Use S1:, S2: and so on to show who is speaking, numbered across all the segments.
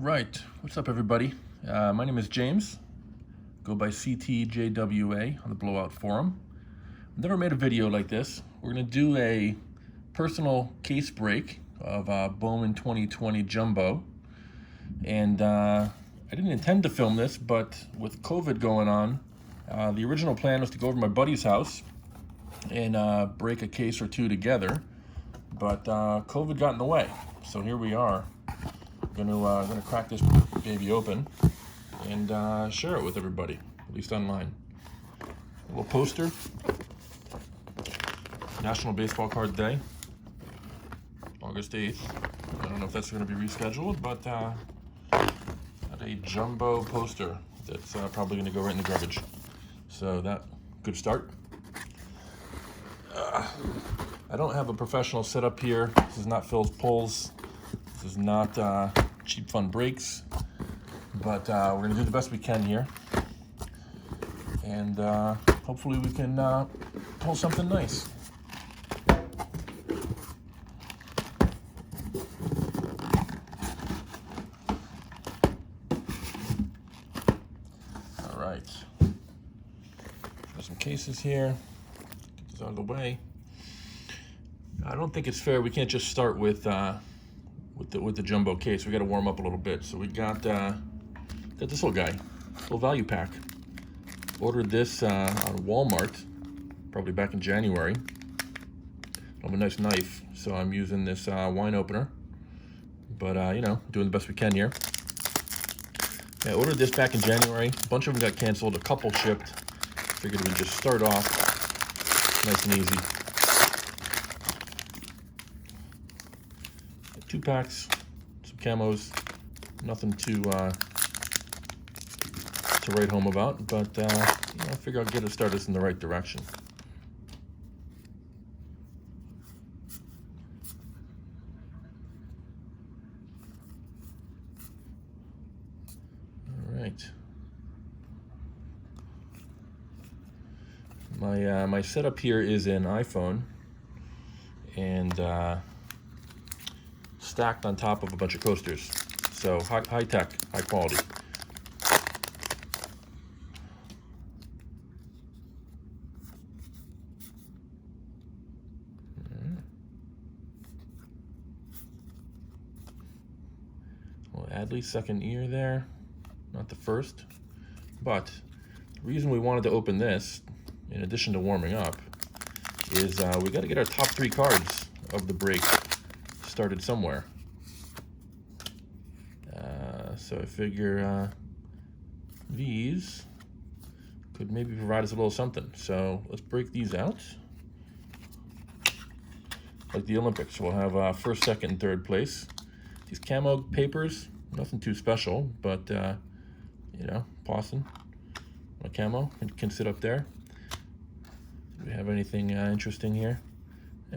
S1: Right, what's up everybody? My name is James, go by CTJWA on the Blowout Forum. I've never made a video like this. We're going to do a personal case break of Bowman 2020 Jumbo. And I didn't intend to film this, but with COVID going on, the original plan was to go over to my buddy's house and break a case or two together. But COVID got in the way, so here we are. Gonna crack this baby open and share it with everybody, at least online. A little poster. National Baseball Card Day, August 8th. I don't know if that's going to be rescheduled, but got a jumbo poster that's probably going to go right in the garbage. So that, good start. I don't have a professional setup here. This is not Phil's Pulls. This is not Cheap Fun Breaks, but we're going to do the best we can here. And hopefully we can pull something nice. All right. Got some cases here. Get this out of the way. I don't think it's fair. We can't just start with the jumbo case. We got to warm up a little bit. So we got this little guy, little value pack. Ordered this on Walmart, probably back in January. I have a nice knife, so I'm using this wine opener. But you know, doing the best we can here. Yeah, I ordered this back in January. A bunch of them got canceled. A couple shipped. Figured we'd just start off nice and easy. 2 packs, some camos, nothing to write home about, but you know, I figure I'll get it started in the right direction. All right. My setup here is an iPhone, and stacked on top of a bunch of coasters. So high tech, high quality. Well, Adley's second ear there, not the first. But the reason we wanted to open this, in addition to warming up, is we got to get our top 3 cards of the break started somewhere. So I figure these could maybe provide us a little something. So let's break these out. Like the Olympics, we'll have first, second, and third place. These camo papers, nothing too special, but you know, Pawson, my camo can sit up there. Do we have anything interesting here?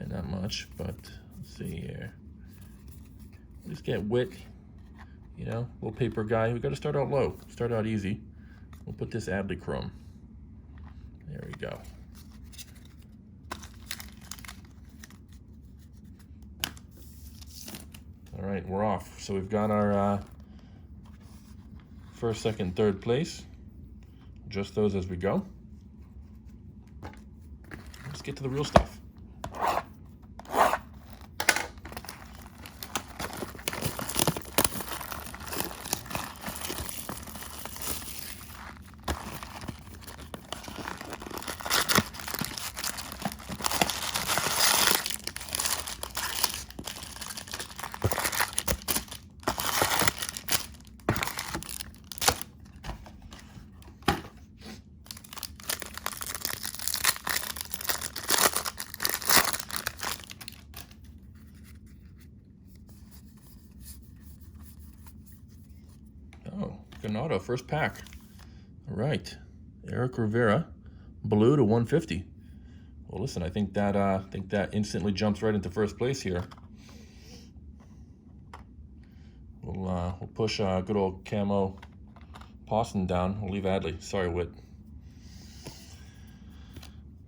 S1: Not much, but let's see here. Just get Wit, you know, little paper guy. We got to start out low, start out easy. We'll put this Adley Chrome. There we go. All right, we're off. So we've got our first, second, third place. Adjust those as we go. Let's get to the real stuff. Oh, good auto, first pack. All right, Eric Rivera, blue to 150. Well, listen, I think that instantly jumps right into first place here. We'll push good old camo Pawson down. We'll leave Adley. Sorry, Whit.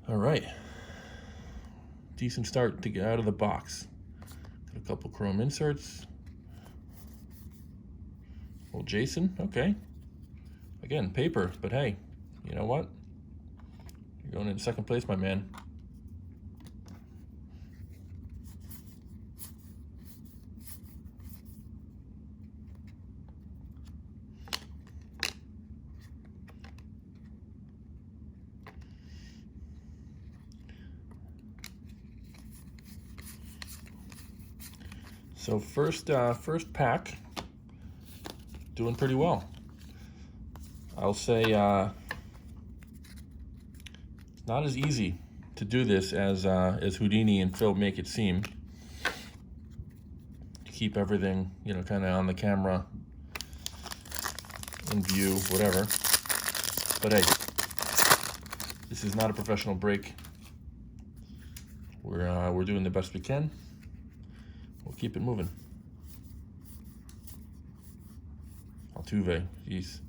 S1: All right, decent start to get out of the box. Got a couple chrome inserts. Well, Jason, okay. Again, paper, but hey, you know what? You're going in second place, my man. So first pack, doing pretty well. I'll say not as easy to do this as Houdini and Phil make it seem. To keep everything, you know, kind of on the camera, in view, whatever. But hey, this is not a professional break. We're doing the best we can. We'll keep it moving. Altuve, jeez.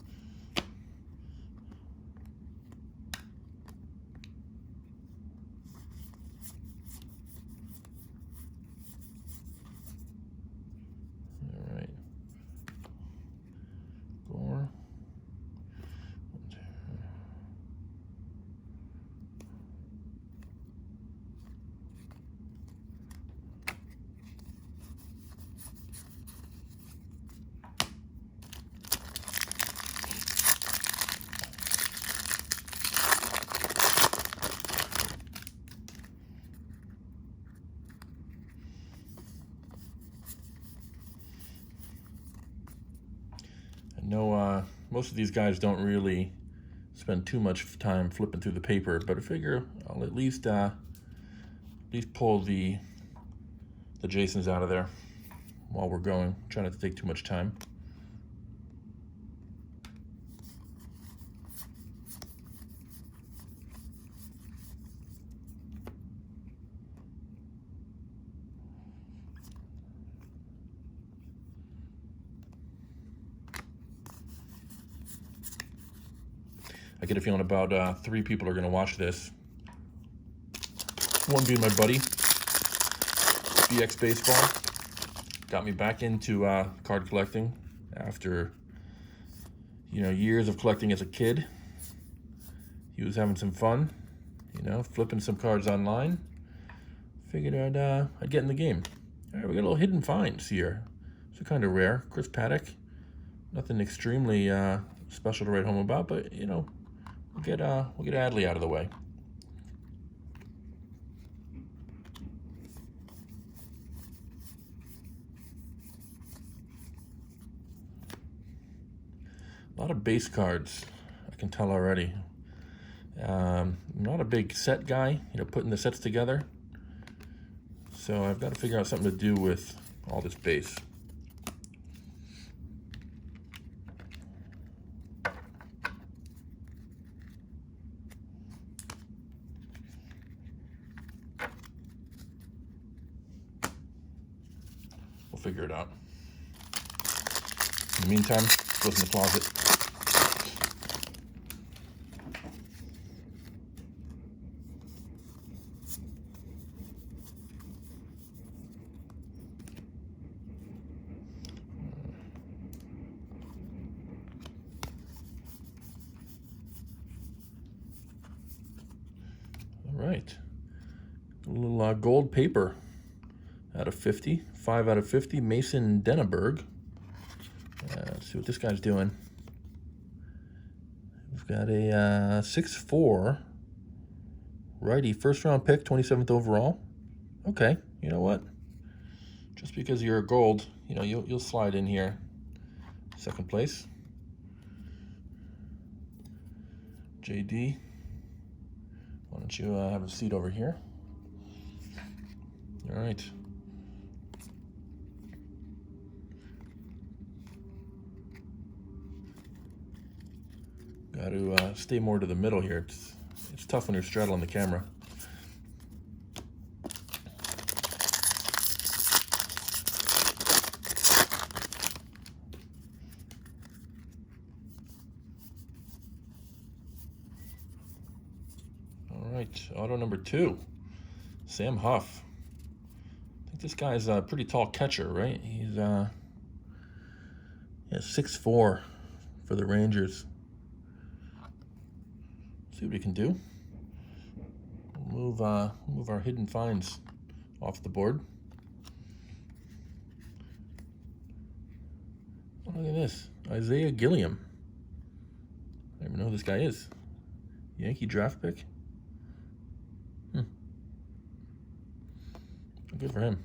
S1: All right. Gore. I know most of these guys don't really spend too much time flipping through the paper, but I figure I'll at least pull the Jasons out of there while we're going. Try not to take too much time. I get a feeling about 3 people are going to watch this. One being my buddy, BX Baseball. Got me back into card collecting after, you know, years of collecting as a kid. He was having some fun, you know, flipping some cards online. Figured I'd get in the game. All right, we got a little hidden finds here. So kind of rare. Chris Paddock. Nothing extremely special to write home about, but you know, we'll get Adley out of the way. A lot of base cards, I can tell already. I'm not a big set guy, you know, putting the sets together. So I've got to figure out something to do with all this base. We'll figure it out. In the meantime, goes in the closet. All right, a little gold paper out of 50, 5 out of 50, Mason Denneberg. Let's see what this guy's doing. We've got a 6'4", righty, first round pick, 27th overall. Okay, you know what? Just because you're a gold, you know, you'll slide in here. Second place. JD, why don't you have a seat over here? All right. Got to stay more to the middle here. It's tough when you're straddling the camera. All right, auto number 2, Sam Huff. I think this guy's a pretty tall catcher, right? He's, yeah, Yeah, 6'4" for the Rangers. See what we can do. Move our hidden finds off the board. Oh, look at this, Isaiah Gilliam. I don't even know who this guy is. Yankee draft pick. Good for him.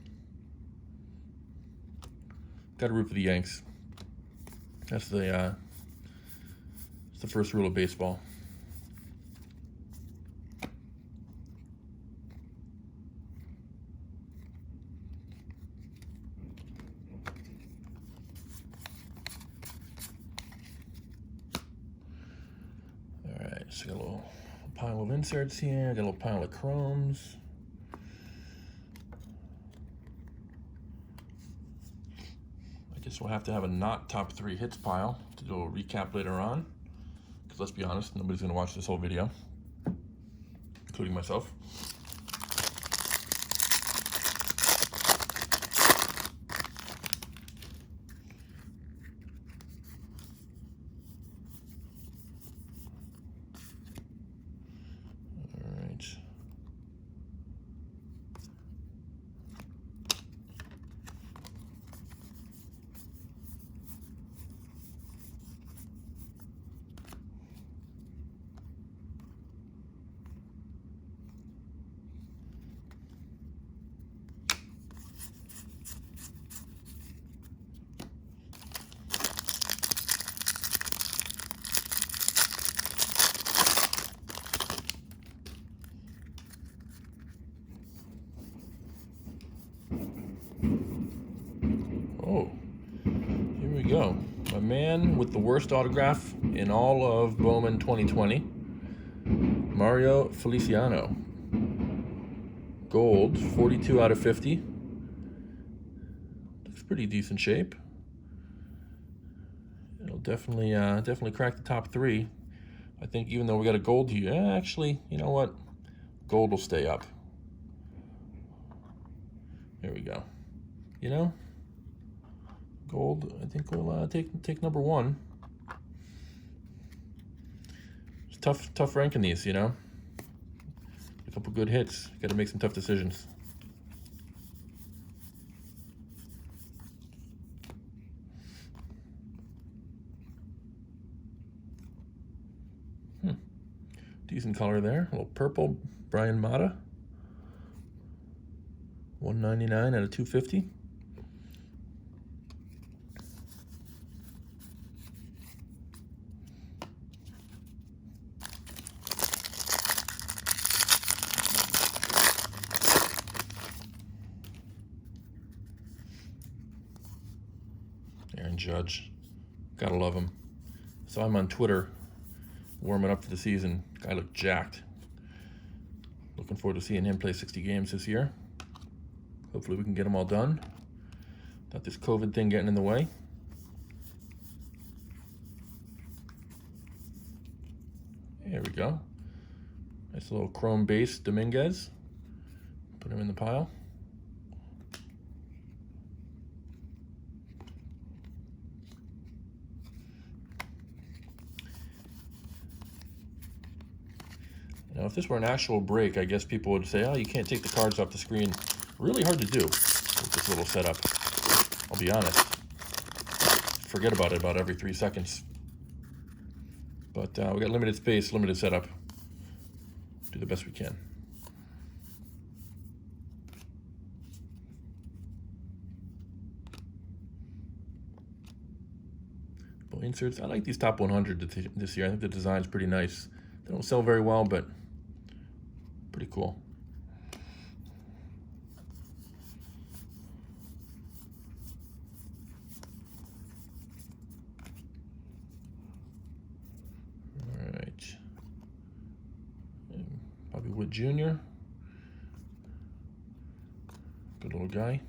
S1: Got to root for the Yanks. That's the first rule of baseball. All right, so got a little pile of inserts here. Got a little pile of chromes. I guess we'll have to have a not top 3 hits pile to do a recap later on. Because let's be honest, nobody's going to watch this whole video, including myself. All right. Oh, here we go. My man with the worst autograph in all of Bowman 2020, Mario Feliciano. Gold, 42 out of 50. Looks pretty decent shape. It'll definitely crack the top 3. I think even though we got a gold here, actually, you know what? Gold will stay up. There we go. You know, gold, I think we'll take number 1. It's tough ranking these, you know. A couple good hits. Got to make some tough decisions. Decent color there. A little purple, Brian Mata. 199 out of 250. Aaron Judge. Gotta love him. Saw him on Twitter warming up for the season. Guy looked jacked. Looking forward to seeing him play 60 games this year. Hopefully we can get them all done. Not this COVID thing getting in the way. There we go. Nice little chrome base Dominguez. Put him in the pile. Now, if this were an actual break, I guess people would say, oh, you can't take the cards off the screen. Really hard to do with this little setup. I'll be honest. Forget about it about every 3 seconds. But we got limited space, limited setup. Do the best we can. Well, inserts. I like these top 100 this year. I think the design's pretty nice. They don't sell very well, but pretty cool. All right. Bobby Wood Jr. Good little guy.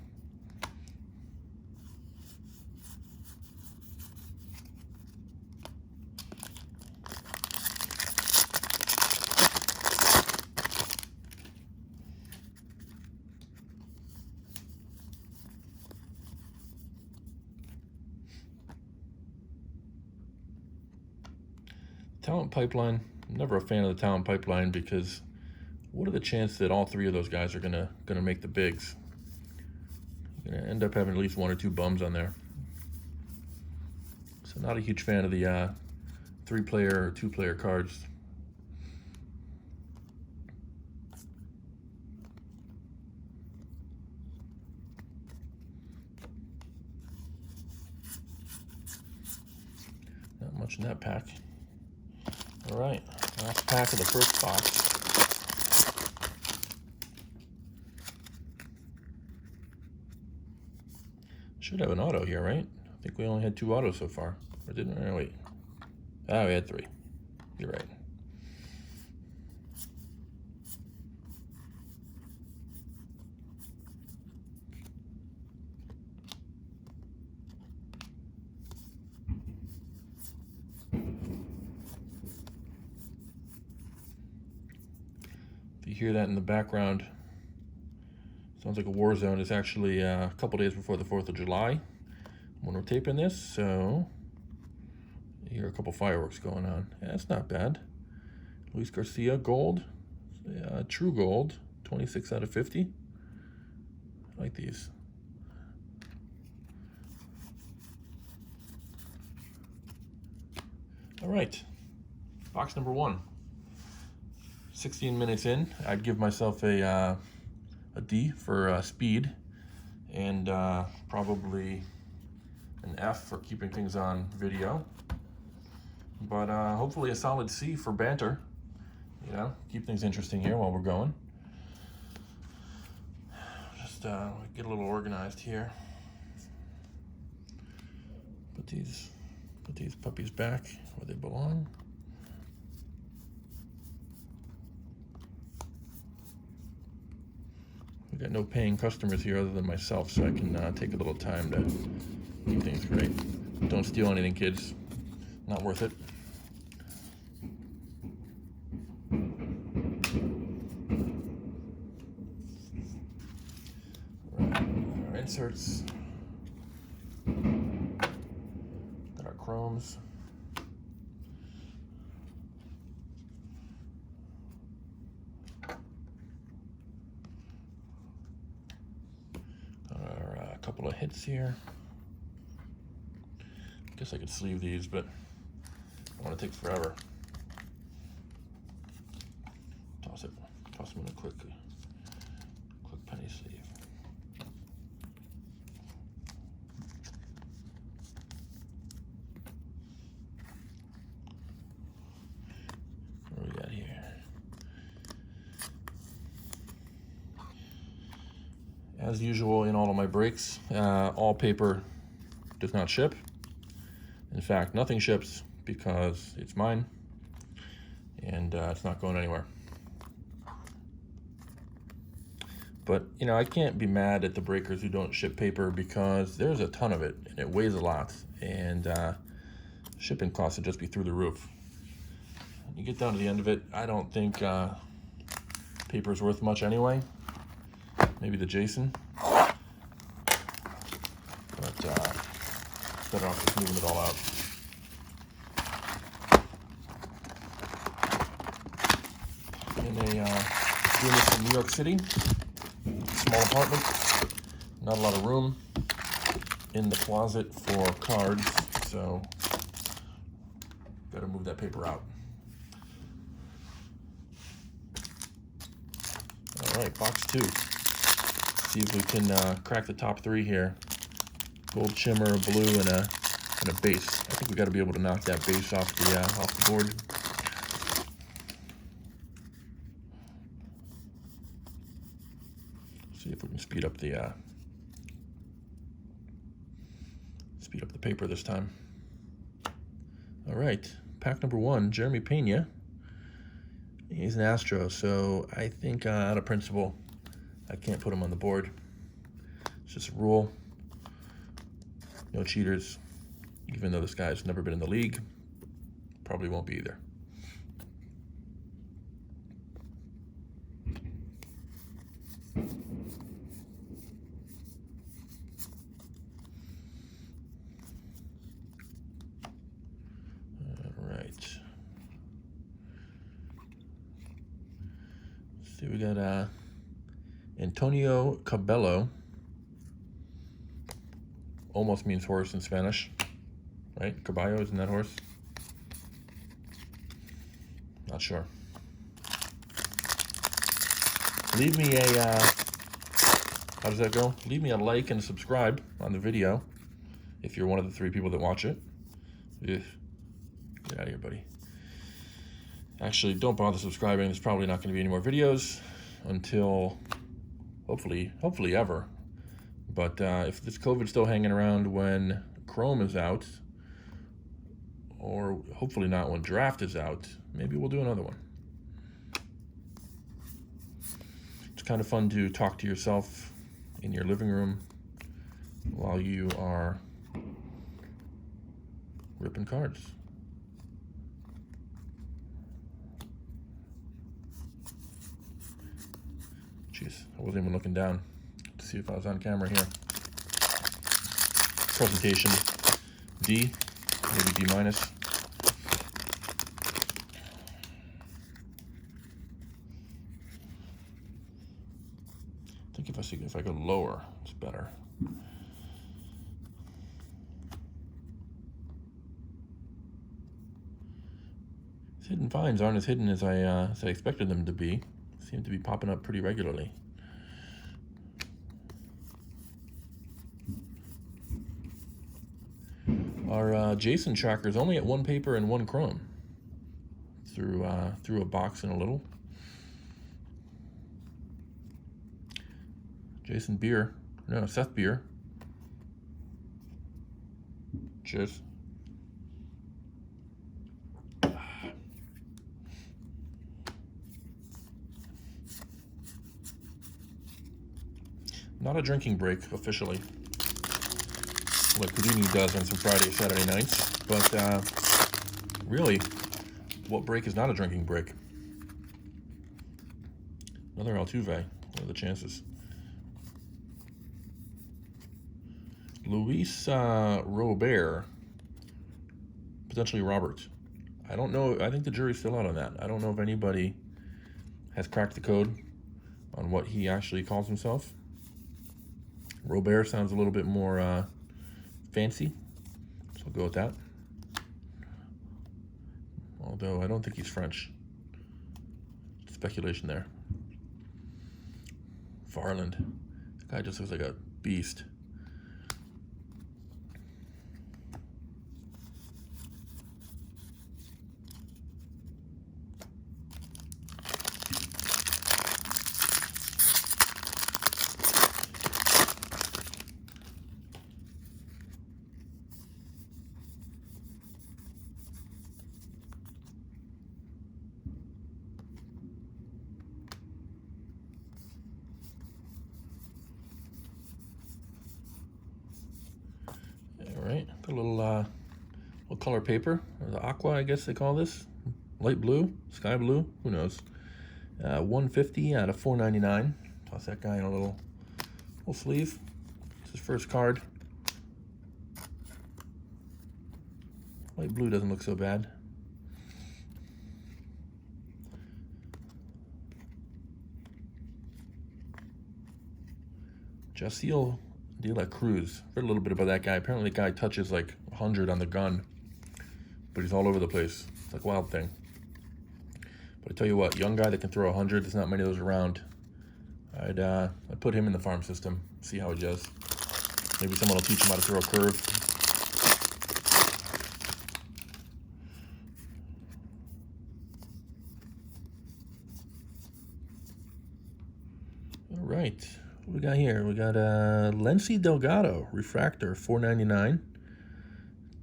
S1: talent pipeline, I'm never a fan of the talent pipeline because what are the chances that all three of those guys are gonna make the bigs? You're gonna end up having at least one or two bums on there. So not a huge fan of the 3-player or 2-player cards. Not much in that pack. All right, last pack of the first box. Should have an auto here, right? I think we only had 2 autos so far. Or didn't we? Oh, wait. Ah, we had 3. You're right. If you hear that in the background, sounds like a war zone. It's actually a couple days before the 4th of July when we're taping this, so you hear a couple fireworks going on. Yeah, that's not bad. Luis Garcia, gold. True gold, 26 out of 50. I like these. All right, box number 1. 16 minutes in, I'd give myself a D for speed, and probably an F for keeping things on video. But hopefully a solid C for banter. You know, keep things interesting here while we're going. Just get a little organized here. Put these puppies back where they belong. We've got no paying customers here other than myself, so I can take a little time to keep things great. Don't steal anything, kids. Not worth it. Our inserts. Got our chromes. Couple of hits here. Guess I could sleeve these, but I want to take forever. Toss them in a quick penny sleeve. What do we got here? As usual in all of my breaks, all paper does not ship. In fact, nothing ships because it's mine and it's not going anywhere. But, you know, I can't be mad at the breakers who don't ship paper because there's a ton of it and it weighs a lot, and shipping costs would just be through the roof. When you get down to the end of it, I don't think paper is worth much anyway. Maybe the Jason, but better off just moving it all out. Doing this in New York City, small apartment, not a lot of room in the closet for cards, so gotta move that paper out. All right, box 2. See if we can crack the top 3 here. Gold shimmer, blue, and a base. I think we got to be able to knock that base off the board. See if we can speed up the paper this time. All right, pack number 1, Jeremy Pena. He's an Astro, so I think out of principle, I can't put him on the board. It's just a rule. No cheaters, even though this guy's never been in the league. Probably won't be either. All right. See, we got Antonio Cabello. Almost means horse in Spanish, right? Caballo, isn't that horse? Not sure. Leave me a, how does that go? Leave me a like and subscribe on the video if you're one of the 3 people that watch it. Ugh. Get out of here, buddy. Actually, don't bother subscribing. There's probably not going to be any more videos until hopefully ever. But if this COVID's still hanging around when Chrome is out, or hopefully not when Draft is out, maybe we'll do another one. It's kind of fun to talk to yourself in your living room while you are ripping cards. Jeez, I wasn't even looking down to see if I was on camera here. Presentation D, maybe D minus. I think if I go lower, it's better. These hidden finds aren't as hidden as I expected them to be. Seem to be popping up pretty regularly. Our Jason tracker is only at 1 paper and 1 chrome through a box and a little. Jason beer, no, Seth beer. Cheers. Not a drinking break officially, like Houdini does on some Friday, Saturday nights, but really, what break is not a drinking break? Another Altuve, what are the chances? Luis Robert, potentially Robert. I don't know, I think the jury's still out on that. I don't know if anybody has cracked the code on what he actually calls himself. Robert sounds a little bit more fancy, so I'll go with that. Although I don't think he's French. Speculation there. Varland. This guy just looks like a beast. Right, got a little color paper, the aqua, I guess they call this, light blue, sky blue, who knows. 150 out of 499. Toss that guy in a little sleeve. It's his first card. Light blue doesn't look so bad. Jaciel De La Cruz. Read a little bit about that guy. Apparently the guy touches like 100 on the gun, but he's all over the place. It's like a wild thing. But I tell you what, young guy that can throw 100, there's not many of those around. I'd put him in the farm system, see how he does. Maybe someone will teach him how to throw a curve. All right. What we got here? We got Lency Delgado, refractor, $4.99.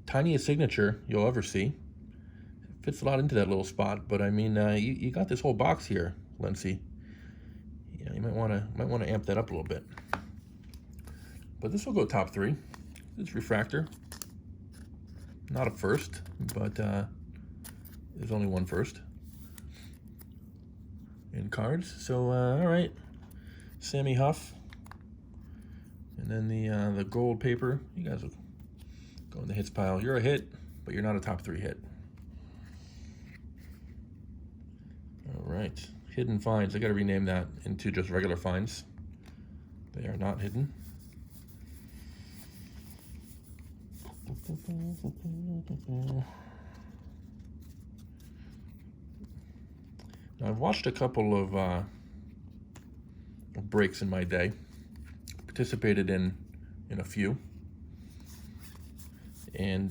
S1: Tiniest signature you'll ever see. Fits a lot into that little spot, but I mean, you got this whole box here, Lency. Yeah, you might want to amp that up a little bit. But this will go top 3. It's refractor. Not a first, but there's only one first in cards. So all right. Sammy Huff, and then the gold paper. You guys will go in the hits pile. You're a hit, but you're not a top 3 hit. All right, hidden finds. I got to rename that into just regular finds. They are not hidden. Now, I've watched a couple of breaks in my day, participated in a few, and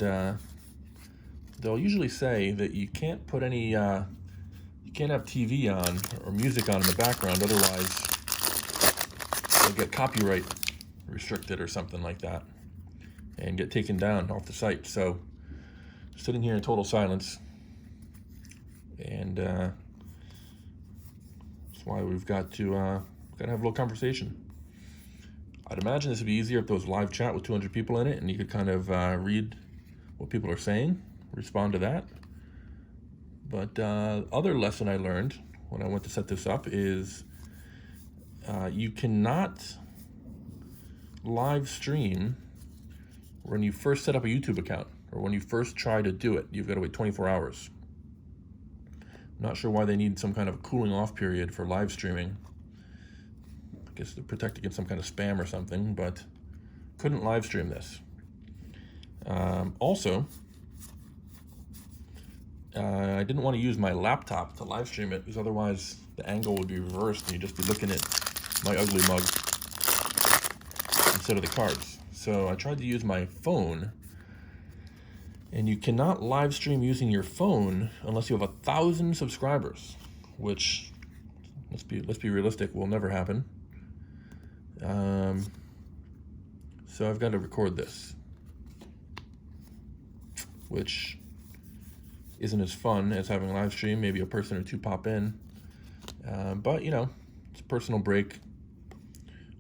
S1: they'll usually say that you can't put any, you can't have TV on or music on in the background, otherwise you'll get copyright restricted or something like that and get taken down off the site. So sitting here in total silence, and that's why we've got to have a little conversation. I'd imagine this would be easier if there was a live chat with 200 people in it and you could kind of read what people are saying, respond to that. But other lesson I learned when I went to set this up is you cannot live stream when you first set up a YouTube account or when you first try to do it. You've got to wait 24 hours. I'm not sure why they need some kind of a cooling off period for live streaming. I guess to protect against some kind of spam or something, but couldn't live stream this. Also, I didn't want to use my laptop to live stream it because otherwise the angle would be reversed and you'd just be looking at my ugly mug instead of the cards. So I tried to use my phone, and you cannot live stream using your phone unless you have 1,000 subscribers, which, let's be realistic, will never happen. So I've got to record this, which isn't as fun as having a live stream. Maybe a person or two pop in, but you know, it's a personal break.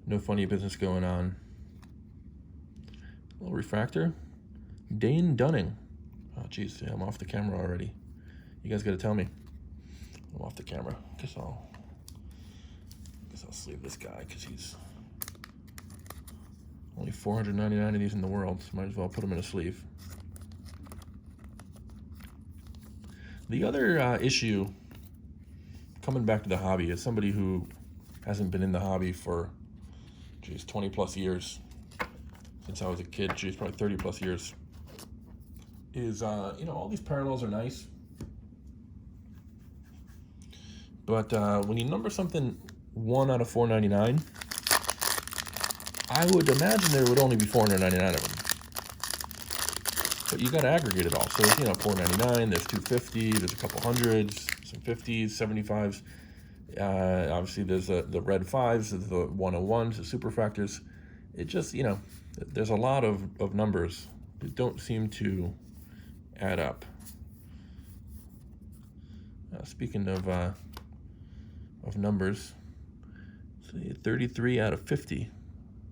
S1: No funny business going on. A little refractor. Dane Dunning. Oh geez, yeah, I'm off the camera already. You guys got to tell me. I'm off the camera. Guess I'll sleeve this guy because he's only 499 of these in the world. So might as well put him in a sleeve. The other issue, coming back to the hobby, as somebody who hasn't been in the hobby for, 20 plus years, since I was a kid, probably 30 plus years, is, all these parallels are nice, but when you number something 1 out of 499, I would imagine there would only be 499 of them. But you got to aggregate it all. So, 499, there's 250, there's a couple hundreds, some 50s, 75s. Obviously, there's the red 5s, there's the 101s, the superfractors. It just, there's a lot of numbers that don't seem to add up. Speaking of numbers, so 33 out of 50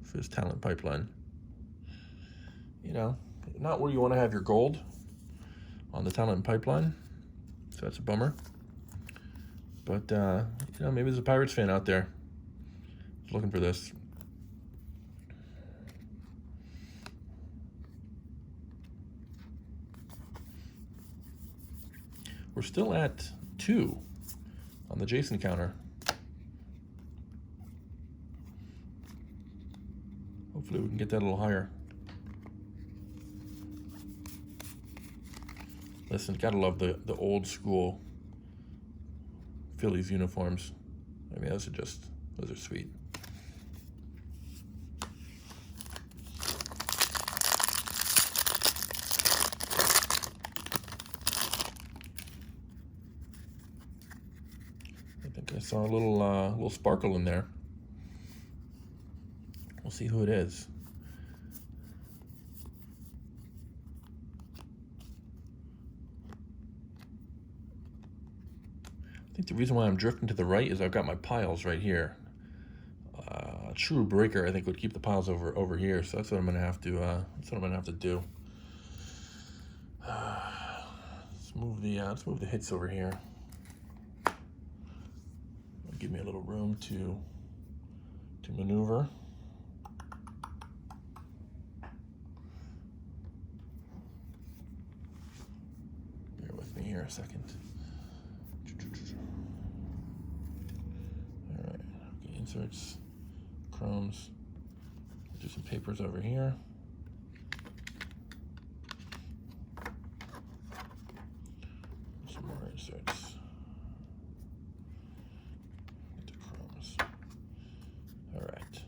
S1: for this talent pipeline. Not where you want to have your gold on the talent pipeline, so that's a bummer. But maybe there's a Pirates fan out there who's looking for this. We're still at 2 on the Jason counter. Hopefully we can get that a little higher. Listen, gotta love the old school Phillies uniforms. I mean, those are sweet. I think I saw a little sparkle in there. We'll see who it is. I think the reason why I'm drifting to the right is I've got my piles right here. A true breaker, I think, would keep the piles over here. So that's what I'm gonna have to. Do. Let's move the hits over here. Give me a little room to maneuver. Bear with me here a second. inserts, chromes. Do some papers over here. Some more inserts. Into chromes. All right.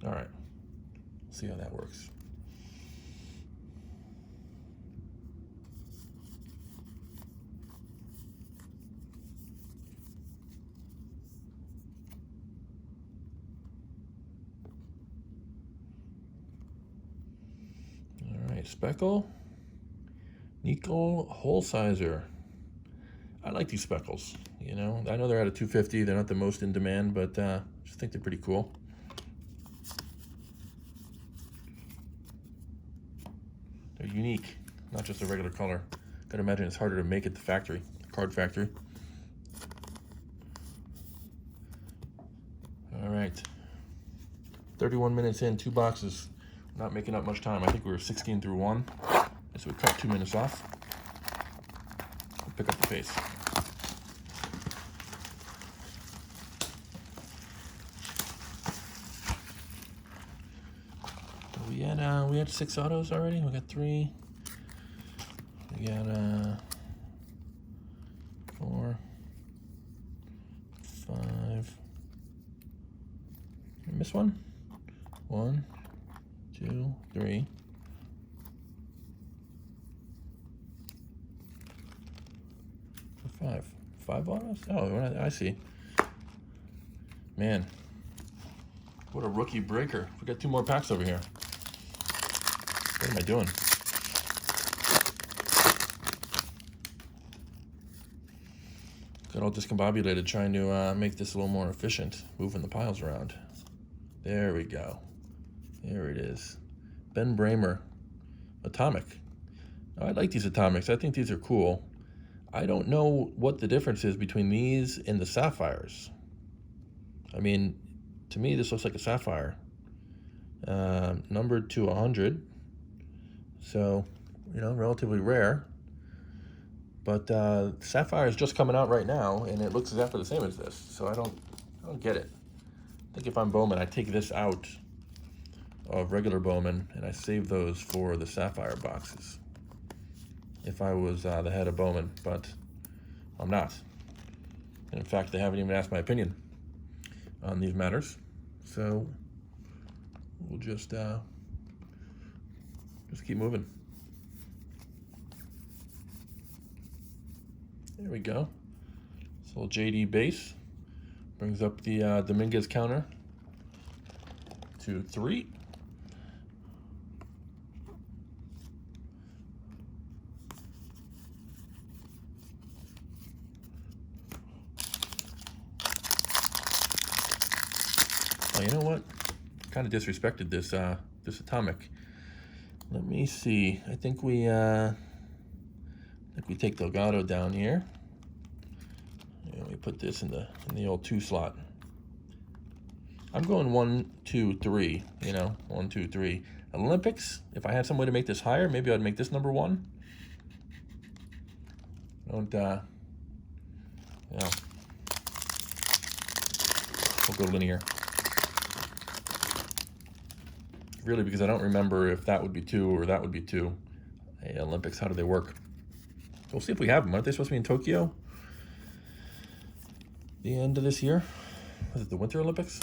S1: All right. See how that works. Speckle, Nickel Hole Sizer. I like these speckles. You know, I know they're at a 250. They're not the most in demand, but I just think they're pretty cool. They're unique, not just a regular color. Gotta imagine it's harder to make at the factory, card factory. All right, 31 minutes in, 2 boxes. Not making up much time. I think we were 16 through 1. So we cut 2 minutes off. We'll pick up the pace. We had 6 autos already. We got 3. We got 4, 5. Did I miss one? 1, 2, 3. 5. 5 autos? Oh, I see. Man, what a rookie breaker. We got 2 more packs over here. What am I doing? Got all discombobulated trying to make this a little more efficient, moving the piles around. There we go. There it is. Ben Bramer, Atomic. I like these Atomics. I think these are cool. I don't know what the difference is between these and the Sapphires. I mean, to me, this looks like a Sapphire. Numbered to 100. So, you know, relatively rare. But Sapphire is just coming out right now, and it looks exactly the same as this. So I don't get it. I think if I'm Bowman, I take this out of regular Bowman, and I save those for the Sapphire boxes. If I was the head of Bowman, but I'm not. And in fact, they haven't even asked my opinion on these matters. So we'll just keep moving. There we go. This little JD base brings up the Dominguez counter to 3. Oh, you know what? Kind of disrespected this this Atomic. Let me see. I think we take Delgado down here. And we put this in the old 2 slot. I'm going 1, 2, 3. You know, 1, 2, 3. Olympics. If I had some way to make this higher, maybe I'd make this number 1. Don't you know. We'll go linear. Really, because I don't remember if that would be 2 or that would be 2. Hey, Olympics, how do they work? So we'll see if we have them. Aren't they supposed to be in Tokyo the end of this year? Was it the Winter Olympics?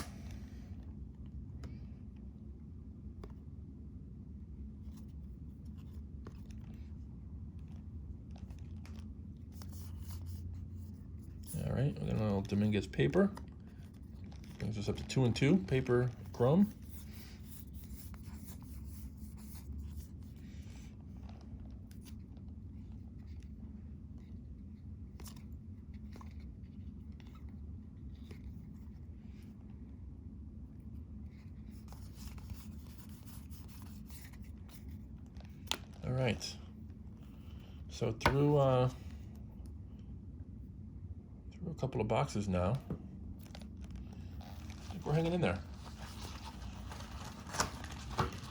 S1: All right, we're gonna little Dominguez paper. Brings us up to 2 and 2 paper chrome. All right, so through a couple of boxes now, I think we're hanging in there.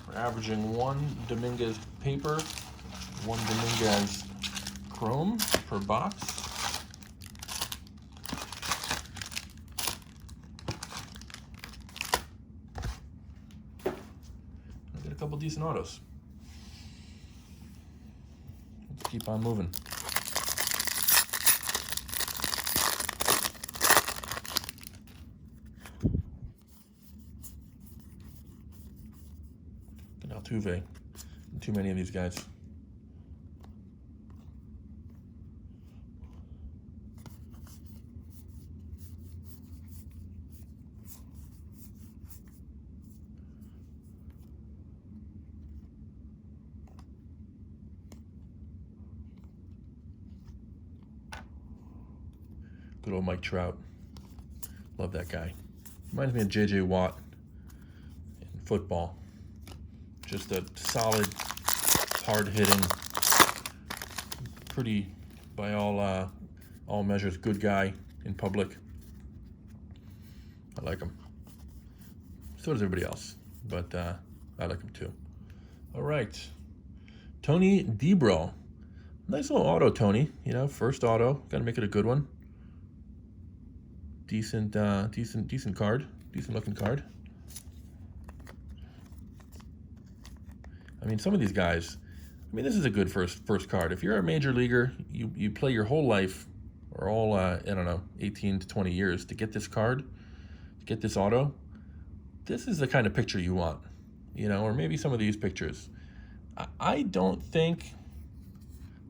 S1: We're averaging 1 Dominguez paper, 1 Dominguez chrome per box. decent autos. Let's keep on moving. Altuve. Too many of these guys. Good old Mike Trout. Love that guy. Reminds me of J.J. Watt in football. Just a solid, hard-hitting, pretty, by all measures, good guy in public. I like him. So does everybody else, but I like him too. All right, Tony Debro. Nice little auto, Tony. You know, first auto. Got to make it a good one. Decent card. Decent looking card. I mean, some of these guys, I mean, this is a good first card. If you're a major leaguer, you play your whole life, or all, I don't know, 18 to 20 years to get this card, to get this auto, this is the kind of picture you want, you know, or maybe some of these pictures. I don't think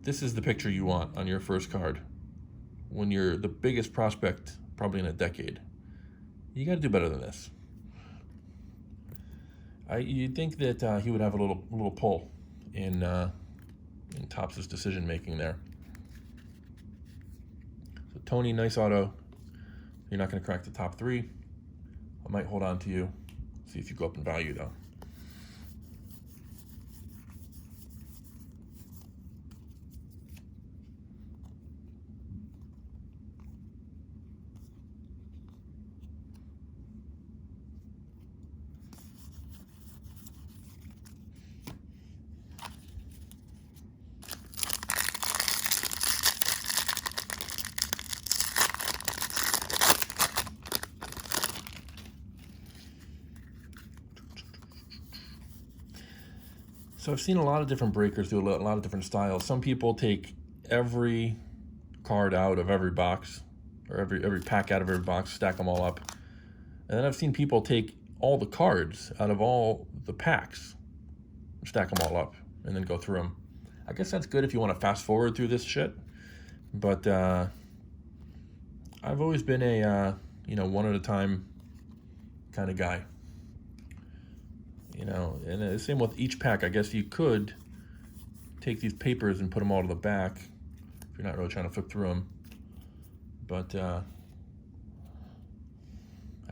S1: this is the picture you want on your first card when you're the biggest prospect probably in a decade. You got to do better than this. You'd think that he would have a little pull in Topps' decision making there. So Tony, nice auto. You're not going to crack the top 3. I might hold on to you. See if you go up in value though. So I've seen a lot of different breakers do a lot of different styles. Some people take every card out of every box, or every pack out of every box, stack them all up. And then I've seen people take all the cards out of all the packs, stack them all up, and then go through them. I guess that's good if you want to fast forward through this shit. But I've always been a one at a time kind of guy. You know, and the same with each pack. I guess you could take these papers and put them all to the back if you're not really trying to flip through them. But I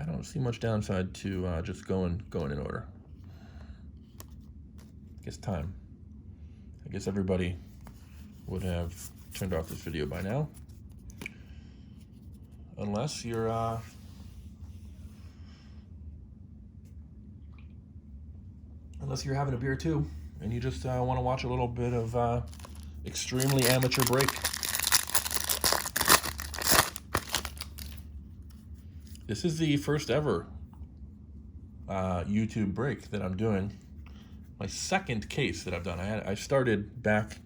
S1: don't see much downside to just going in order. I guess time. I guess everybody would have turned off this video by now, unless you're having a beer too, and you just want to watch a little bit of extremely amateur break. This is the first ever YouTube break that I'm doing. My second case that I've done. I started back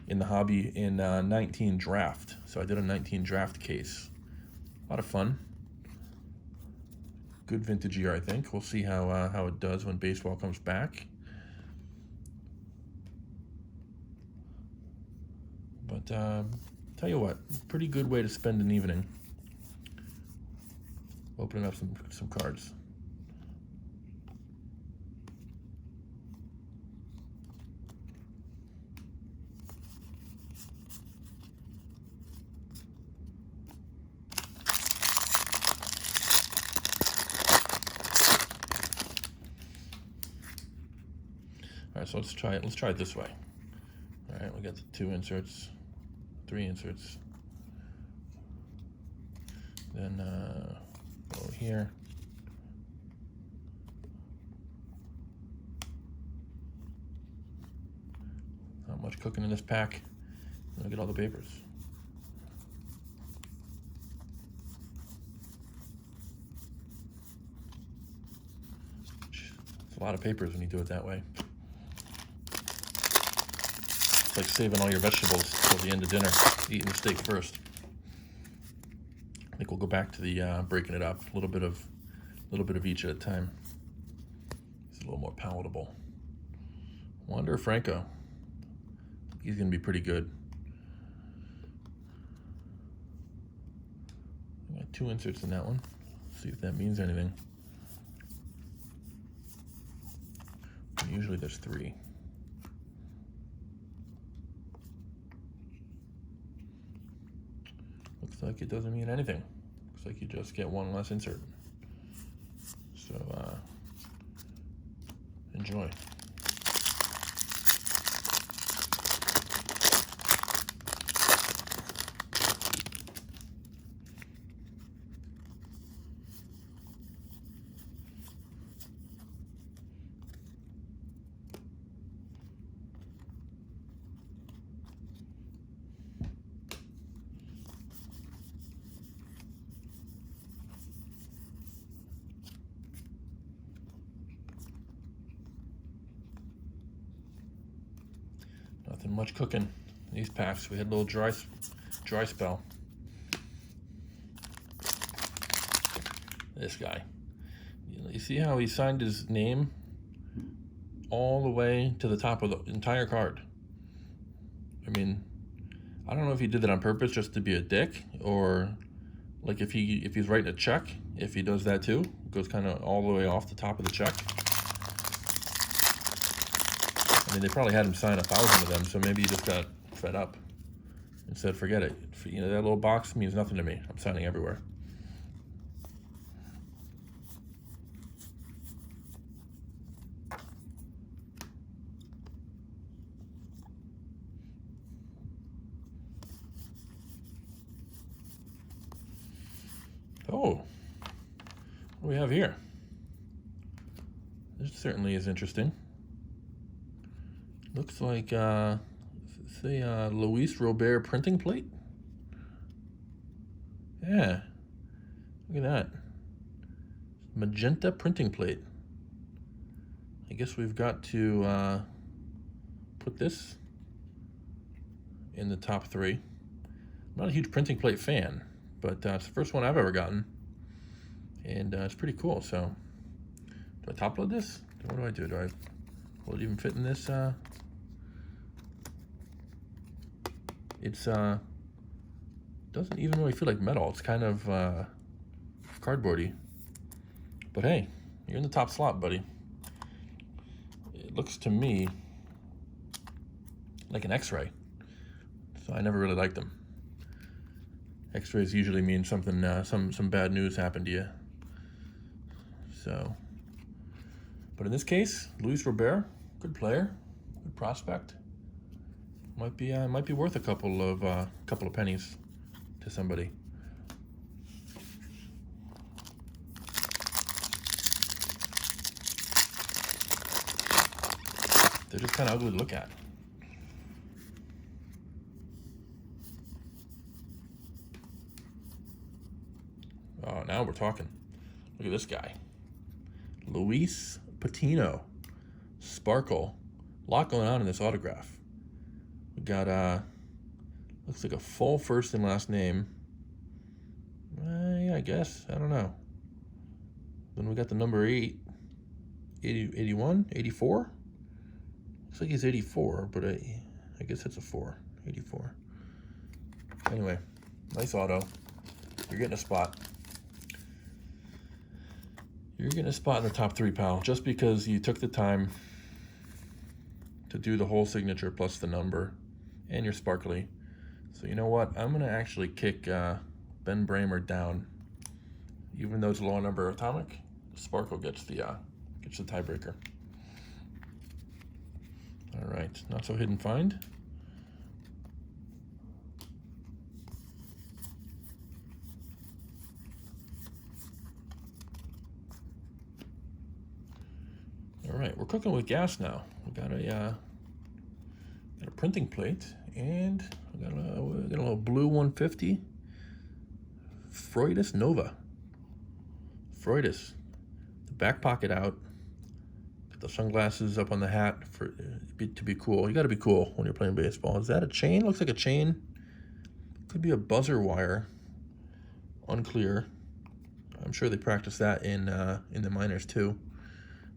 S1: in the hobby in 19 draft, so I did a 19 draft case. A lot of fun. Good vintage year, I think. We'll see how it does when baseball comes back. But tell you what, pretty good way to spend an evening. Opening up some cards. All right, so let's try it. Let's try it this way. All right, we got the 2 inserts, 3 inserts. Then over here. Not much cooking in this pack. Look at all the papers. It's a lot of papers when you do it that way. It's like saving all your vegetables till the end of dinner, eating the steak first. I think we'll go back to the breaking it up, a little bit of each at a time. It's a little more palatable. Wander Franco. He's gonna be pretty good. I got 2 inserts in that one. See if that means anything. Usually there's 3. Looks like it doesn't mean anything. Looks like you just get 1 less insert. So enjoy. Nothing much cooking in these packs. We had a little dry spell. This guy. You see how he signed his name all the way to the top of the entire card? I mean, I don't know if he did that on purpose just to be a dick, or like if he's writing a check, if he does that too, it goes kind of all the way off the top of the check. I mean, they probably had him sign 1,000 of them, so maybe he just got fed up and said, forget it. You know, that little box means nothing to me. I'm signing everywhere. Oh, what do we have here? This certainly is interesting. Looks like, say, Luis Robert printing plate. Yeah, look at that. Magenta printing plate. I guess we've got to put this in the top 3. I'm not a huge printing plate fan, but it's the first one I've ever gotten. And it's pretty cool, so. Do I top load this? What do? Will it even fit in this? It's doesn't even really feel like metal. It's kind of cardboardy. But hey, you're in the top slot, buddy. It looks to me like an X-ray. So I never really liked them. X-rays usually mean something, some bad news happened to you. So, but in this case, Luis Robert, good player, good prospect. Might be worth a couple of pennies to somebody. They're just kind of ugly to look at. Oh, now we're talking. Look at this guy. Luis Patino. Sparkle. A lot going on in this autograph. We got, looks like a full first and last name. Yeah, I guess. I don't know. Then we got the number 8. 81? 84? Looks like he's 84, but I guess it's a 4. 84. Anyway, nice auto. You're getting a spot. You're getting a spot in the top 3, pal, just because you took the time to do the whole signature plus the number, and you're sparkly. So you know what? I'm gonna actually kick Ben Bramer down. Even though it's a low number atomic, Sparkle gets the tiebreaker. All right, not so hidden find. All right, we're cooking with gas now. We got a printing plate, and we got a little blue 150. Freudis Nova. Freudis. The back pocket out. Got the sunglasses up on the hat to be cool. You got to be cool when you're playing baseball. Is that a chain? Looks like a chain. Could be a buzzer wire. Unclear. I'm sure they practice that in the minors too,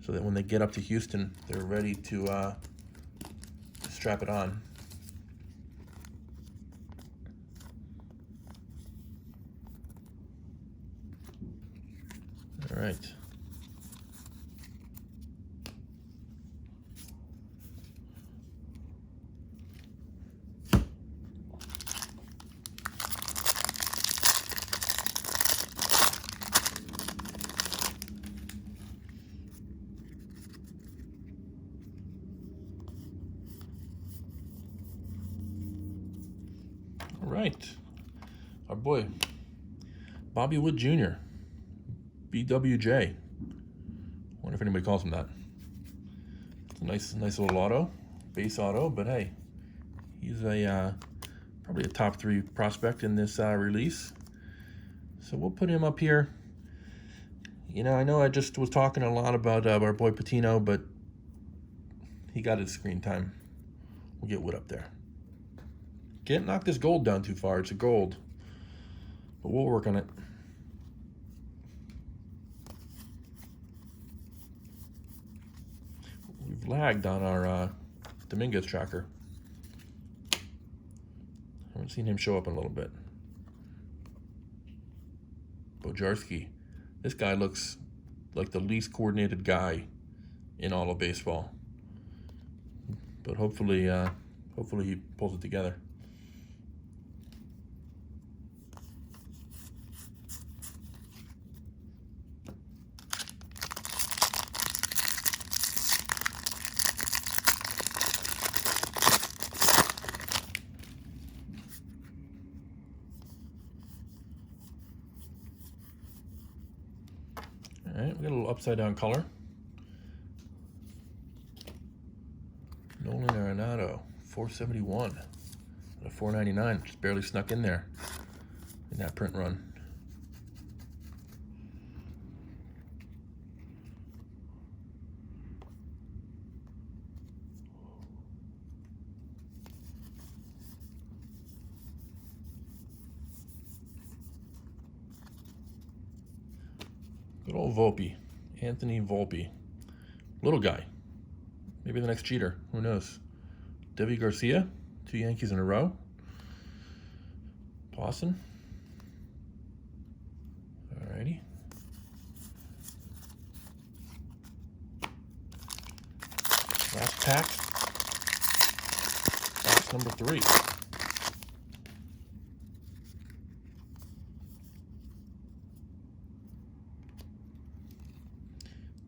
S1: so that when they get up to Houston, they're ready to strap it on. All right. All right. Our boy, Bobby Wood Jr., BWJ. Wonder if anybody calls him that. It's a nice little auto, base auto, but hey, he's probably a top 3 prospect in this release. So we'll put him up here. You know, I know I just was talking a lot about our boy Patino, but he got his screen time. We'll get Wood up there. Can't knock this gold down too far. It's a gold, but we'll work on it. We've lagged on our Dominguez tracker. Haven't seen him show up in a little bit. Bojarski. This guy looks like the least coordinated guy in all of baseball. But hopefully he pulls it together. All right, we got a little upside down color. Nolan Arenado, 471 out of 499, just barely snuck in there in that print run. Good old Volpe, Anthony Volpe. Little guy. Maybe the next Jeter. Who knows? Devi Garcia, 2 Yankees in a row. Pawson. Alrighty. Last pack. Box number 3.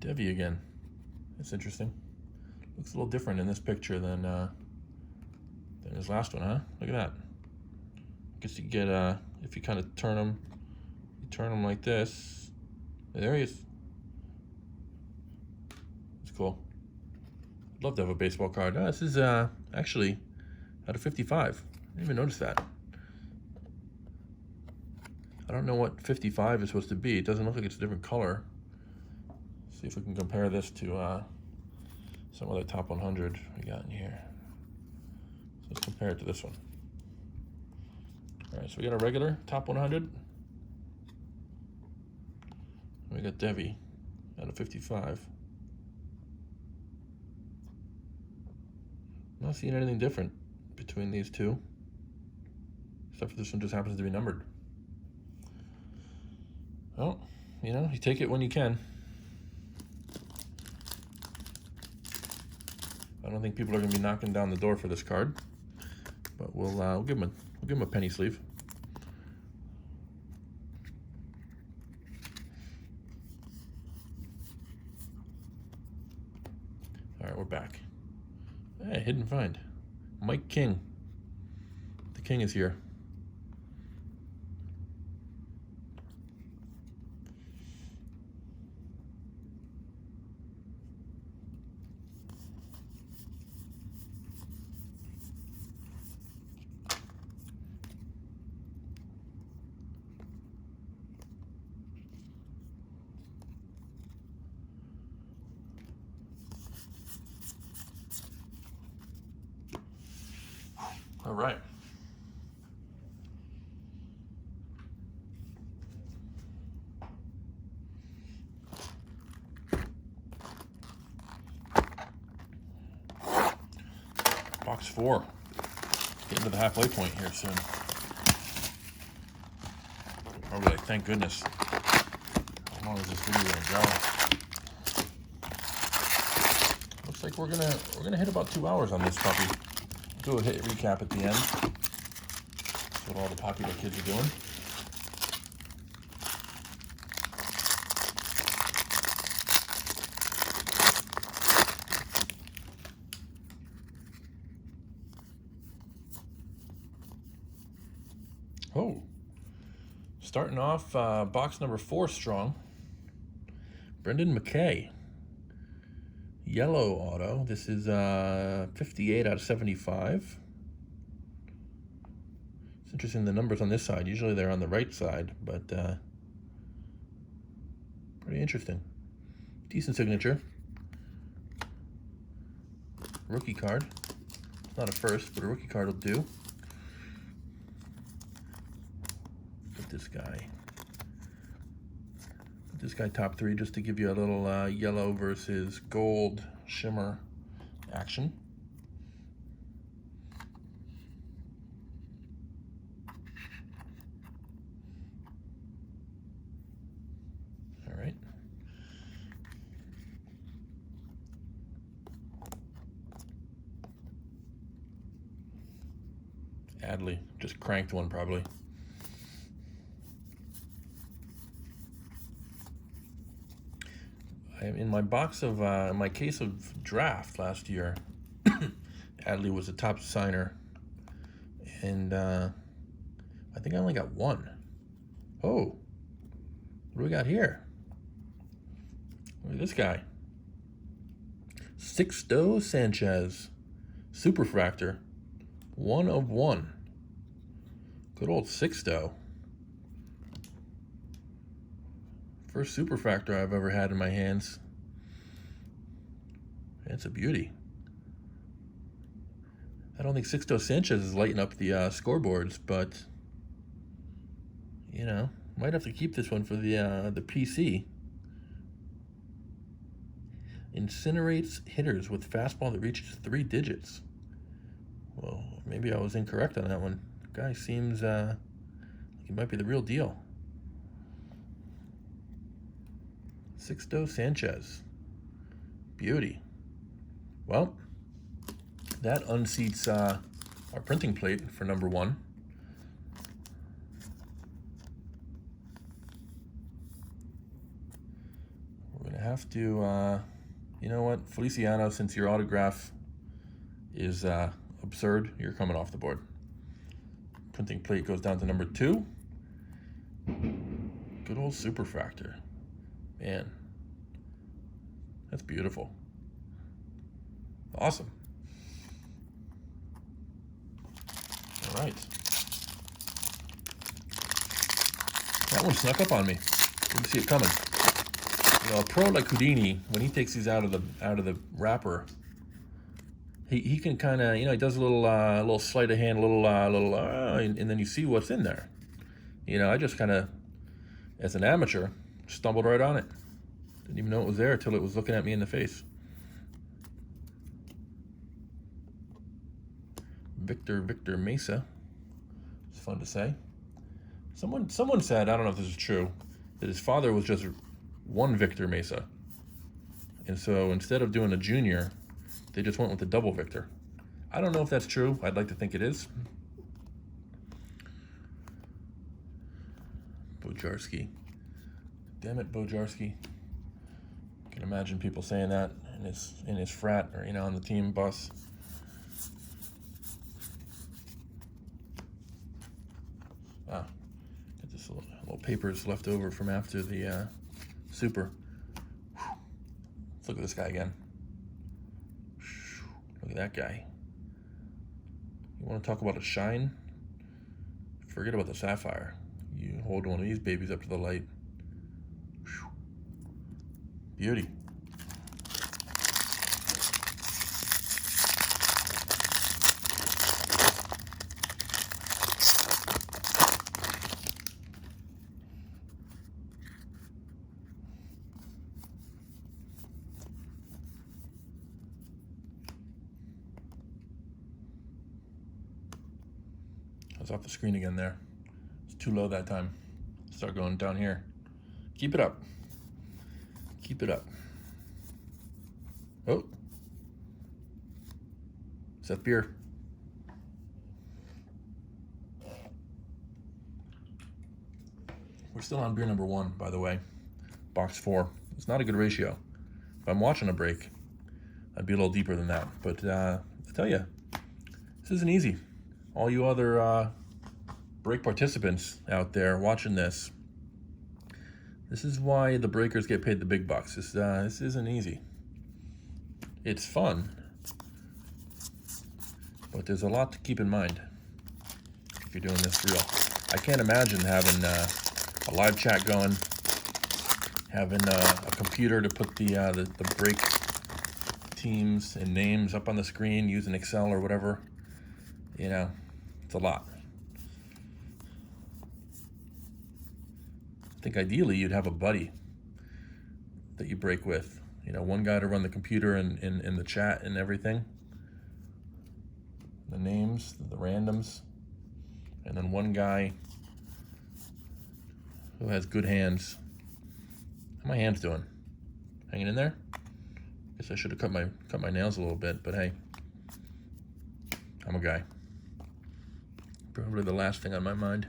S1: Devi again. That's interesting. Looks a little different in this picture than his last one, huh? Look at that. I guess you get if you kind of turn them like this. There he is. It's cool. I'd love to have a baseball card. Oh, this is actually out of 55. I didn't even notice that. I don't know what 55 is supposed to be. It doesn't look like it's a different color. See if we can compare this to some other top 100 we got in here. So let's compare it to this one. All right, so we got a regular top 100. We got Devi out of 55. Not seeing anything different between these two, except for this one just happens to be numbered. Well, you know, you take it when you can. I don't think people are going to be knocking down the door for this card, but we'll give him a penny sleeve. All right, we're back. Hey, hidden find. Mike King. The King is here. All right. Box 4. Getting to the halfway point here soon. Oh, really? Thank goodness. How long is this video gonna go? Looks like we're gonna hit about 2 hours on this puppy. Do a hit recap at the end. That's what all the popular kids are doing. Oh, starting off box number 4 strong. Brendan McKay. Yellow auto. This is 58 out of 75. It's interesting the numbers on this side. Usually they're on the right side, but pretty interesting. Decent signature. Rookie card. It's not a first, but a rookie card will do. Put this guy top 3 just to give you a little yellow versus gold shimmer action. All right. Adley just cranked one probably. In my box of, in my case of draft last year, Adley was the top signer, and I think I only got one. Oh, what do we got here? Look at this guy. Sixto Sanchez, Superfractor, 1 of 1. Good old Sixto. First Superfractor I've ever had in my hands. It's a beauty. I don't think Sixto Sanchez is lighting up the scoreboards, but you know, might have to keep this one for the PC. Incinerates hitters with fastball that reaches 3 digits. Well, maybe I was incorrect on that one. The guy seems like he might be the real deal. Sixto Sanchez. Beauty. Well, that unseats our printing plate for number 1. We're going to have to, you know what, Feliciano, since your autograph is absurd, you're coming off the board. Printing plate goes down to number 2. Good old Superfractor. Man, that's beautiful. Awesome. All right. That one snuck up on me. Didn't see it coming. You know, a pro like Houdini, when he takes these out of the wrapper, he can kind of, you know, he does a little sleight of hand, and then you see what's in there. You know, I just kind of, as an amateur, stumbled right on it. Didn't even know it was there until it was looking at me in the face. Victor Mesa. It's fun to say. Someone said, I don't know if this is true, that his father was just one Victor Mesa. And so instead of doing a junior, they just went with the double Victor. I don't know if that's true. I'd like to think it is. Bojarski. Damn it, Bojarski. I can imagine people saying that in his frat, or you know, on the team bus. Got this little papers left over from after the super. Let's look at this guy again. Look at that guy. You want to talk about a shine? Forget about the sapphire. You hold one of these babies up to the light. Beauty. was off the screen again there. It's too low that time. Start going down here. Keep it up. Keep it up. Oh. Is that beer? We're still on beer number 1, by the way. Box 4. It's not a good ratio. If I'm watching a break, I'd be a little deeper than that. But I tell you, this isn't easy. All you other break participants out there watching this, this is why the breakers get paid the big bucks. This isn't easy. It's fun, but there's a lot to keep in mind if you're doing this real. I can't imagine having a live chat going, having a computer to put the break teams and names up on the screen using Excel or whatever. You know, it's a lot. I think ideally you'd have a buddy that you break with. You know, one guy to run the computer and in the chat and everything. The names, the randoms. And then one guy who has good hands. How my hands doing? Hanging in there? Guess I should have cut my nails a little bit, but hey, I'm a guy. Probably the last thing on my mind,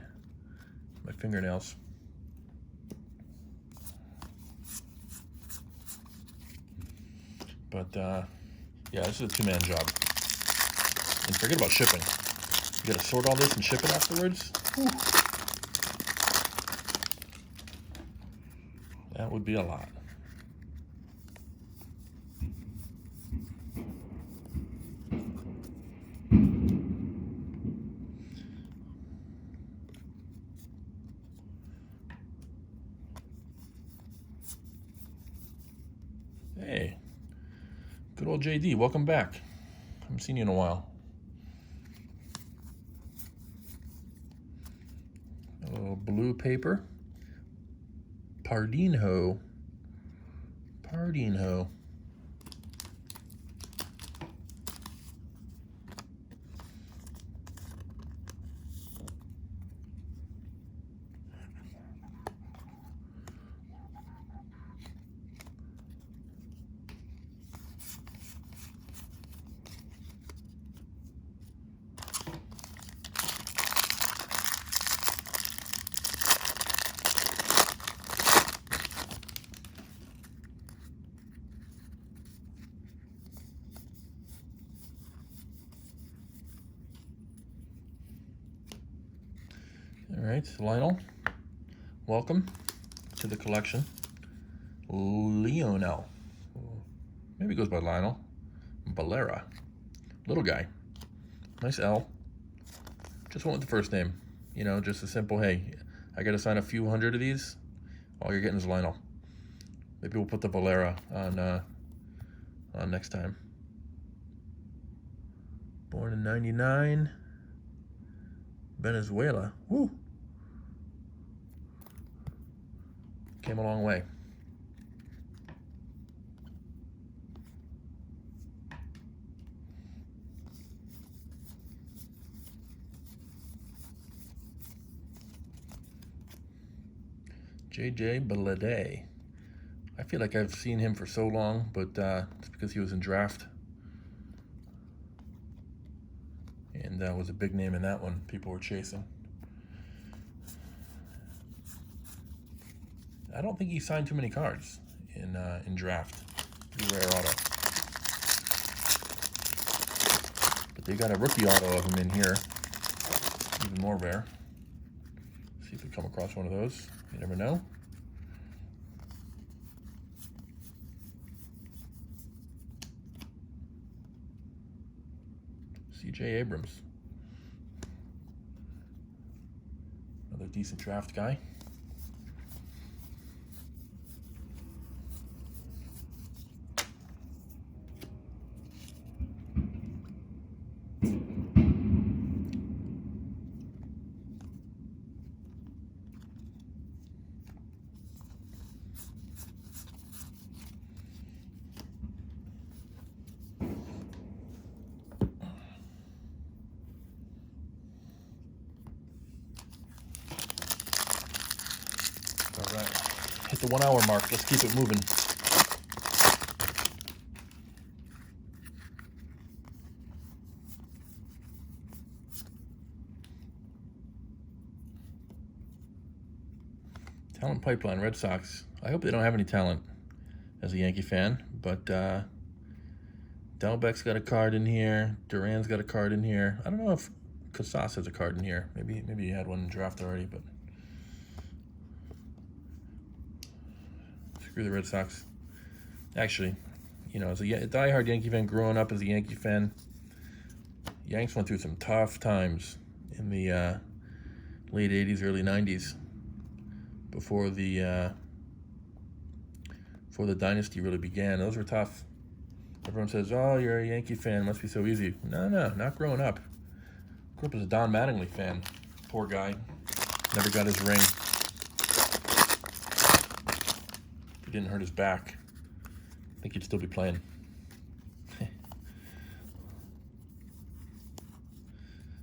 S1: my fingernails. But yeah, this is a 2-man job. And forget about shipping. You gotta sort all this and ship it afterwards? Whew. That would be a lot. Hey, good old JD, welcome back. Haven't seen you in a while. A little blue paper. Pardinho. Pardinho. All right, Lionel, welcome to the collection. Lionel, maybe it goes by Lionel. Valera, little guy, nice L. Just went with the first name, you know, just a simple, hey, I got to sign a few hundred of these. All you're getting is Lionel. Maybe we'll put the Valera on next time. Born in '99, Venezuela. Woo! Came a long way. JJ Belade. I feel like I've seen him for so long, but it's because he was in draft. And was a big name in that one. People were chasing. I don't think he signed too many cards in draft. Pretty rare auto. But they got a rookie auto of him in here. Even more rare. See if we come across one of those. You never know. CJ Abrams. Another decent draft guy. the 1 hour mark. Let's keep it moving. Talent pipeline, Red Sox. I hope they don't have any talent as a Yankee fan, but Delbeck's got a card in here. Duran's got a card in here. I don't know if Casas has a card in here. Maybe he had one in draft already, but screw the Red Sox. Actually, you know, as a diehard Yankee fan, growing up as a Yankee fan, Yanks went through some tough times in the late 80s, early 90s, before the dynasty really began. Those were tough. Everyone says, oh, you're a Yankee fan, it must be so easy. No, not growing up. Grew up as a Don Mattingly fan. Poor guy. Never got his ring. He didn't hurt his back. I think he'd still be playing.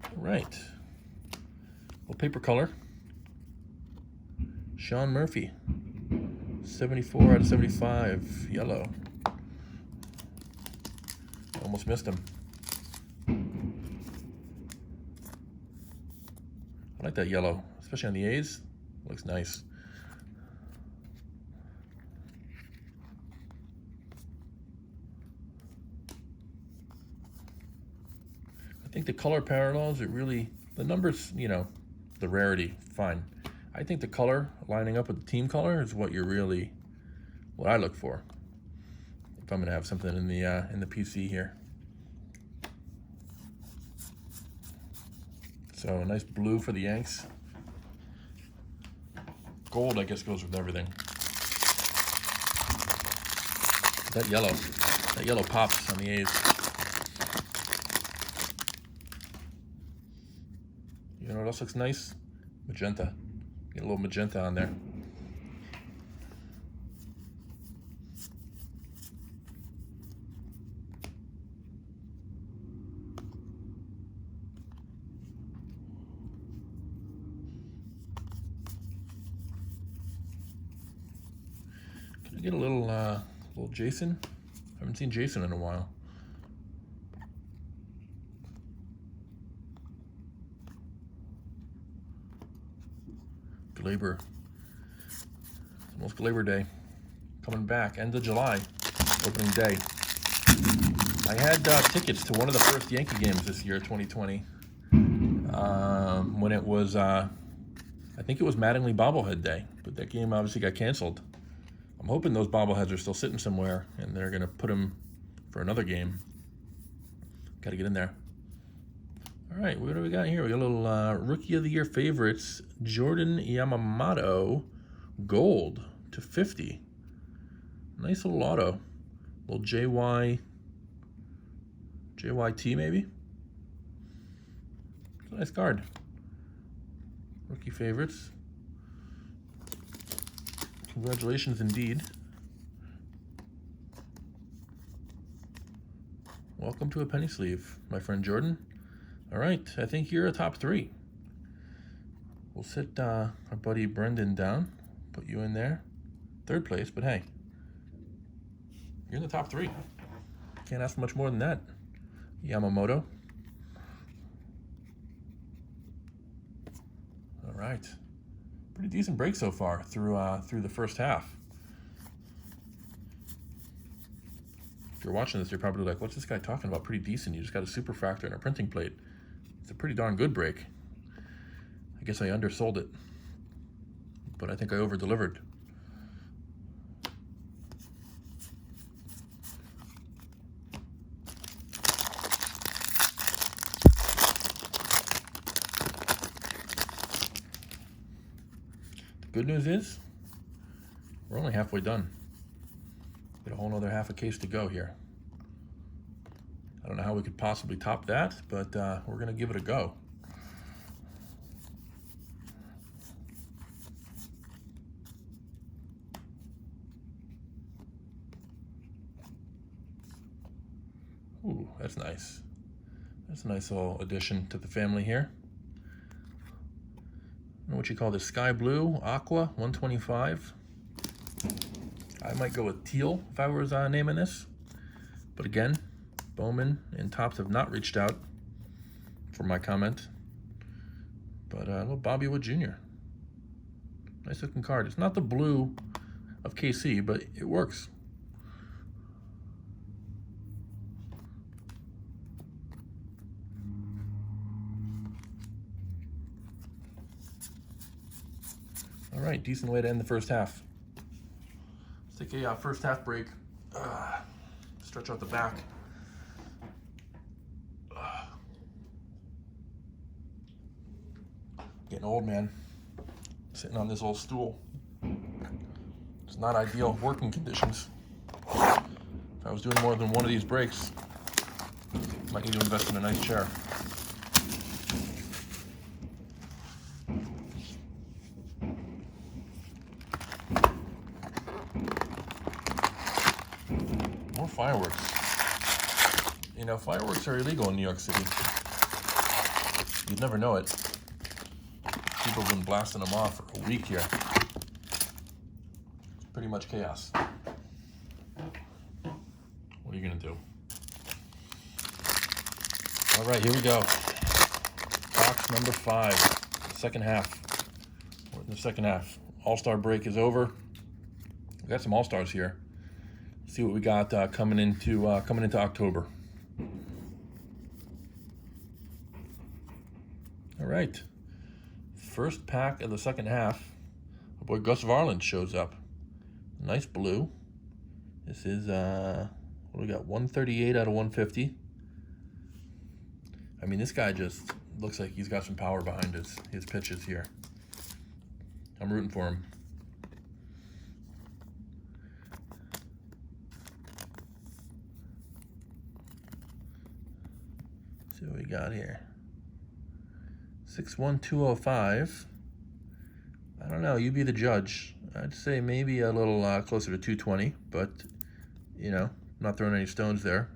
S1: All right. Well, paper color. Sean Murphy. 74 out of 75. Yellow. Almost missed him. I like that yellow, especially on the A's. Looks nice. I think the color parallels, the numbers, you know, the rarity, fine. I think the color lining up with the team color is what I look for if I'm gonna have something in the PC here. So a nice blue for the Yanks. Gold, I guess, goes with everything. That yellow pops on the A's. You know what else looks nice? Magenta. Get a little magenta on there. Can I get a little Jason? I haven't seen Jason in a while. Glaber. It's almost Glaber Day. Coming back. End of July. Opening day. I had tickets to one of the first Yankee games this year, 2020. When it was, I think it was Mattingly Bobblehead Day. But that game obviously got canceled. I'm hoping those bobbleheads are still sitting somewhere and they're going to put them for another game. Got to get in there. All right, what do we got here? We got a little Rookie of the Year favorites, Jordan Yamamoto, gold to 50. Nice little auto. Little JYT maybe? It's a nice card. Rookie favorites. Congratulations indeed. Welcome to a penny sleeve, my friend Jordan. All right, I think you're a top 3. We'll sit our buddy Brendan down, put you in there. 3rd place, but hey, you're in the top 3. Can't ask for much more than that. Yamamoto. All right. Pretty decent break so far through the first half. If you're watching this, you're probably like, what's this guy talking about? Pretty decent. You just got a superfractor and a printing plate. It's a pretty darn good break. I guess I undersold it, but I think I over-delivered. Good news is, we're only halfway done. Got a whole other half a case to go here. I don't know how we could possibly top that, but we're gonna give it a go. Ooh, that's nice. That's a nice little addition to the family here. I don't know what you call this, sky blue, aqua, 125. I might go with teal if I was naming this. But again, Bowman and Topps have not reached out for my comment. But a little Bobby Wood Jr. Nice looking card. It's not the blue of KC, but it works. All right, decent way to end the first half. Let's take a first half break. Stretch out the back. Getting old, man. Sitting on this old stool. It's not ideal working conditions. If I was doing more than one of these breaks, I might need to invest in a nice chair. More fireworks. You know, fireworks are illegal in New York City. You'd never know it. People have been blasting them off for a week here. It's pretty much chaos. What are you gonna do? All right, here we go. Box number 5, second half. We're in the second half. All-Star break is over. We got some All-Stars here. Let's see what we got coming into October. All right. First pack of the second half, our boy Gus Varland shows up. Nice blue. This is, what do we got, 138 out of 150. I mean, this guy just looks like he's got some power behind his pitches here. I'm rooting for him. Let's see what we got here. 61205. I don't know, you be the judge. I'd say maybe a little closer to 220, but you know, not throwing any stones there.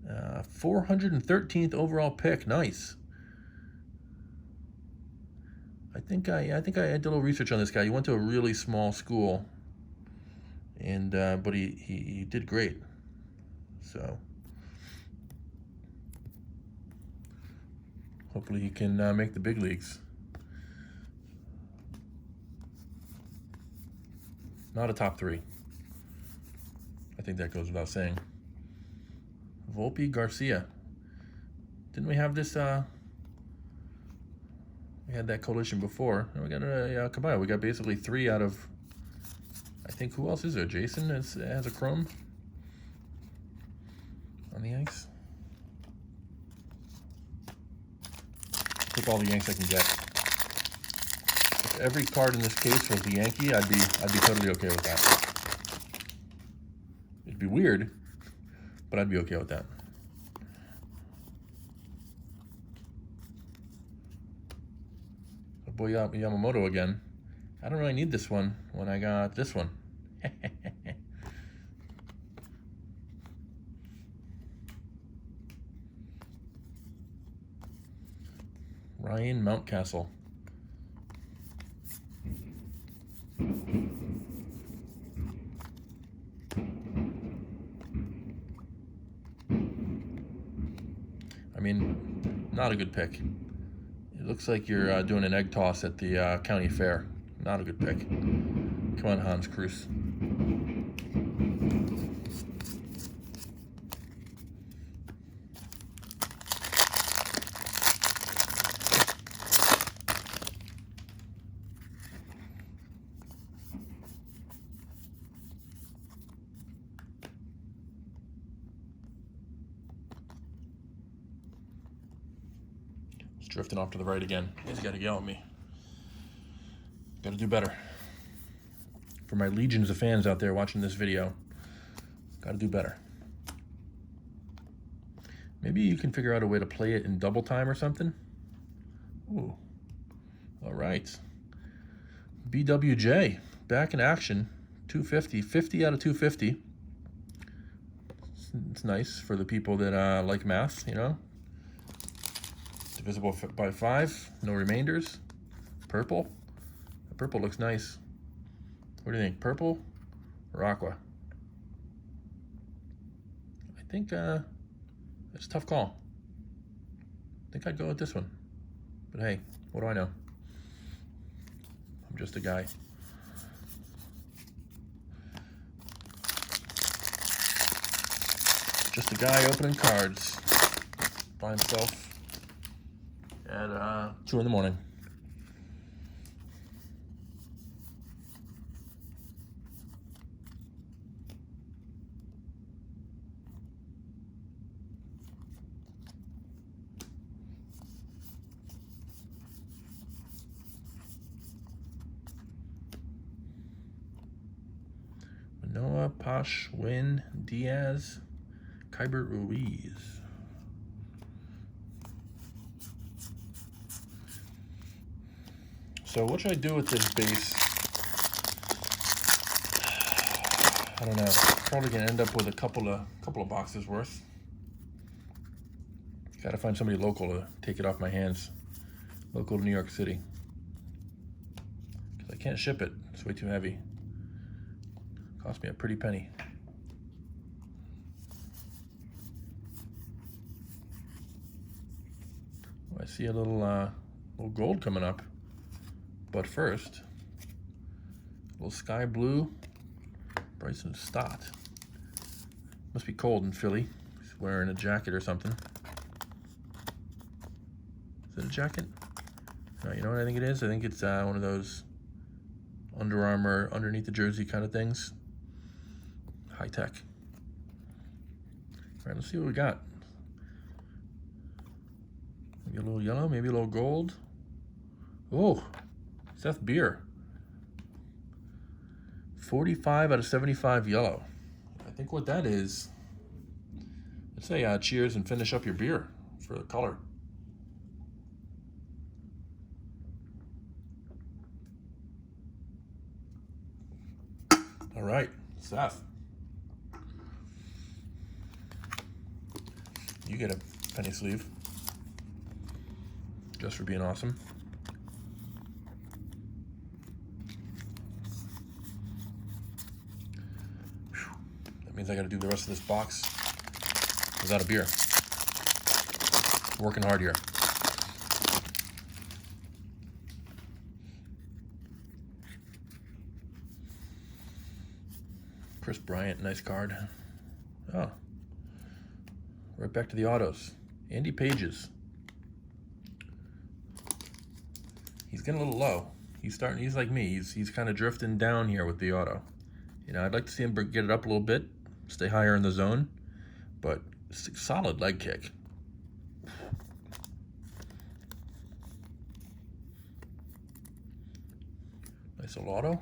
S1: 413th overall pick, nice. I think I did a little research on this guy. He went to a really small school, and but he did great. So hopefully he can make the big leagues. Not a top 3. I think that goes without saying. Volpe Garcia. Didn't we have this? We had that collision before. And we got a Caballero. We got basically 3 out of, I think, who else is there? Jason has a chrome on the Yanks. Take all the Yanks I can get. If every card in this case was the Yankee, I'd be totally okay with that. It'd be weird, but I'd be okay with that. Oh boy, Yamamoto again. I don't really need this one when I got this one. Ryan Mountcastle. I mean, not a good pick. It looks like you're doing an egg toss at the county fair. Not a good pick. Come on, Hans Cruz. Drifting off to the right again. He's got to yell at me. Got to do better. For my legions of fans out there watching this video, got to do better. Maybe you can figure out a way to play it in double time or something. Ooh. All right. BWJ, back in action. 250, 50 out of 250. It's nice for the people that like math, you know. Divisible by 5, no remainders. Purple. The purple looks nice. What do you think, purple or aqua? I think it's a tough call. I think I'd go with this one. But hey, what do I know? I'm just a guy. Just a guy opening cards by himself at 2 in the morning. Manoa, Posh, Wynn, Diaz, Kybert Ruiz. So what should I do with this base? I don't know. Probably gonna end up with a couple of boxes worth. Gotta find somebody local to take it off my hands. Local to New York City. Because I can't ship it. It's way too heavy. Cost me a pretty penny. Oh, I see a little gold coming up. But first, a little sky blue, Bryson Stott. Must be cold in Philly. He's wearing a jacket or something. Is it a jacket? No, you know what I think it is? I think it's one of those Under Armour underneath the jersey kind of things. High tech. All right, let's see what we got. Maybe a little yellow, maybe a little gold. Oh, Seth Beer. 45 out of 75 yellow. I think what that is, let's say cheers and finish up your beer for the color. All right, Seth. You get a penny sleeve just for being awesome. That means I got to do the rest of this box without a beer. Working hard here. Chris Bryant, nice card. Oh. Right back to the autos. Andy Pages. He's getting a little low. He's like me. He's kind of drifting down here with the auto. You know, I'd like to see him get it up a little bit, stay higher in the zone, but solid leg kick. Nice little auto.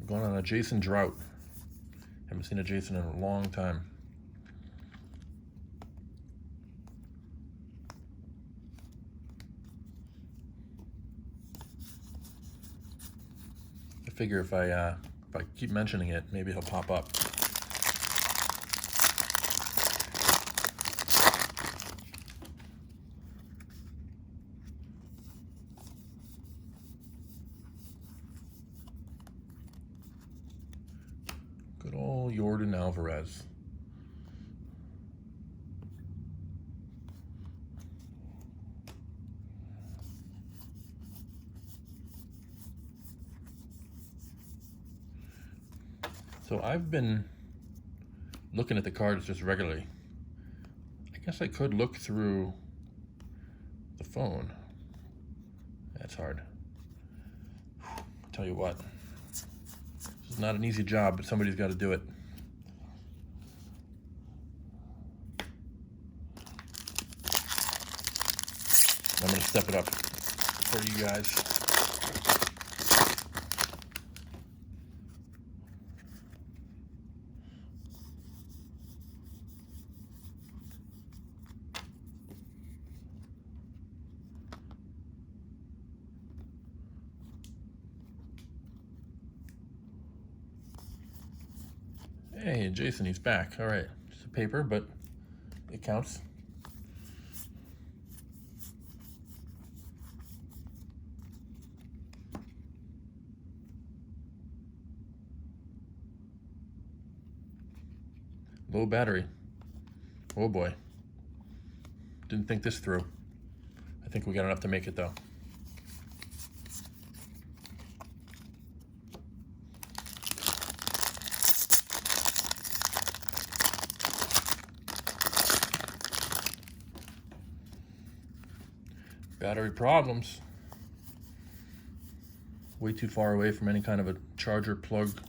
S1: Going on a Jason Drought. Haven't seen a Jason in a long time. I figure if I keep mentioning it, maybe he'll pop up. Good old Jordan Alvarez. So I've been looking at the cards just regularly. I guess I could look through the phone. That's hard. I'll tell you what. This is not an easy job, but somebody's got to do it. I'm going to step it up for you guys. Hey, Jason, he's back. All right, just a paper, but it counts. Low battery. Oh boy. Didn't think this through. I think we got enough to make it though. Battery problems. Way too far away from any kind of a charger plug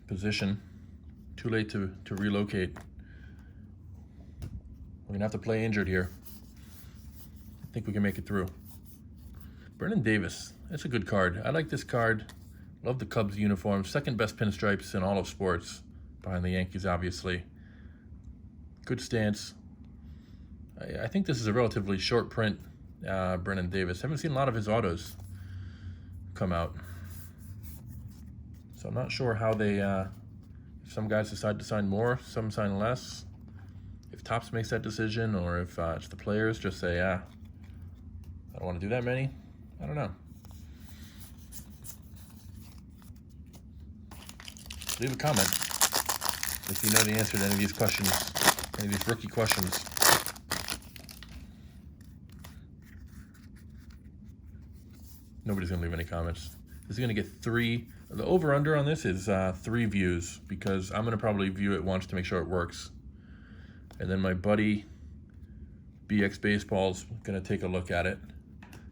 S1: position. Too late to relocate. We're gonna have to play injured here. I think we can make it through. Brennan Davis, that's a good card. I like this card. Love the Cubs uniform. Second best pinstripes in all of sports, behind the Yankees, obviously. Good stance. I think this is a relatively short print, Brennan Davis. Haven't seen a lot of his autos come out. So I'm not sure how they, some guys decide to sign more, some sign less. If Topps makes that decision, or if it's the players just say, I don't want to do that many. I don't know. Leave a comment if you know the answer to any of these questions, any of these rookie questions. Nobody's gonna leave any comments. This is gonna get 3, the over-under on this is 3 views, because I'm gonna probably view it once to make sure it works. And then my buddy, BX Baseball's gonna take a look at it,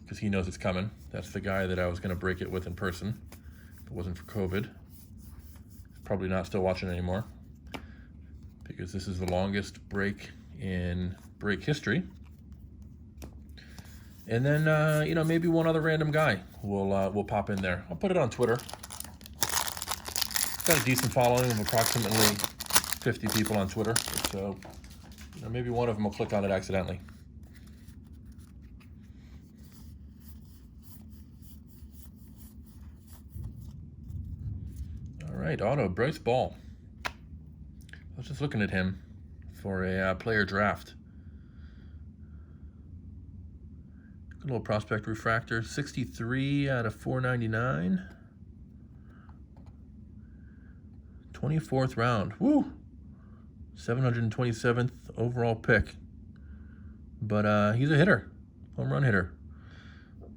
S1: because he knows it's coming. That's the guy that I was gonna break it with in person, if it wasn't for COVID. Probably not still watching anymore, because this is the longest break in break history. And then, you know, maybe one other random guy will pop in there. I'll put it on Twitter. Got a decent following of approximately 50 people on Twitter, so you know, maybe one of them will click on it accidentally. All right, auto, Bryce Ball. I was just looking at him for a player draft. Good little prospect refractor, 63 out of 499. 24th round, woo! 727th overall pick. But he's a hitter, home run hitter. We'll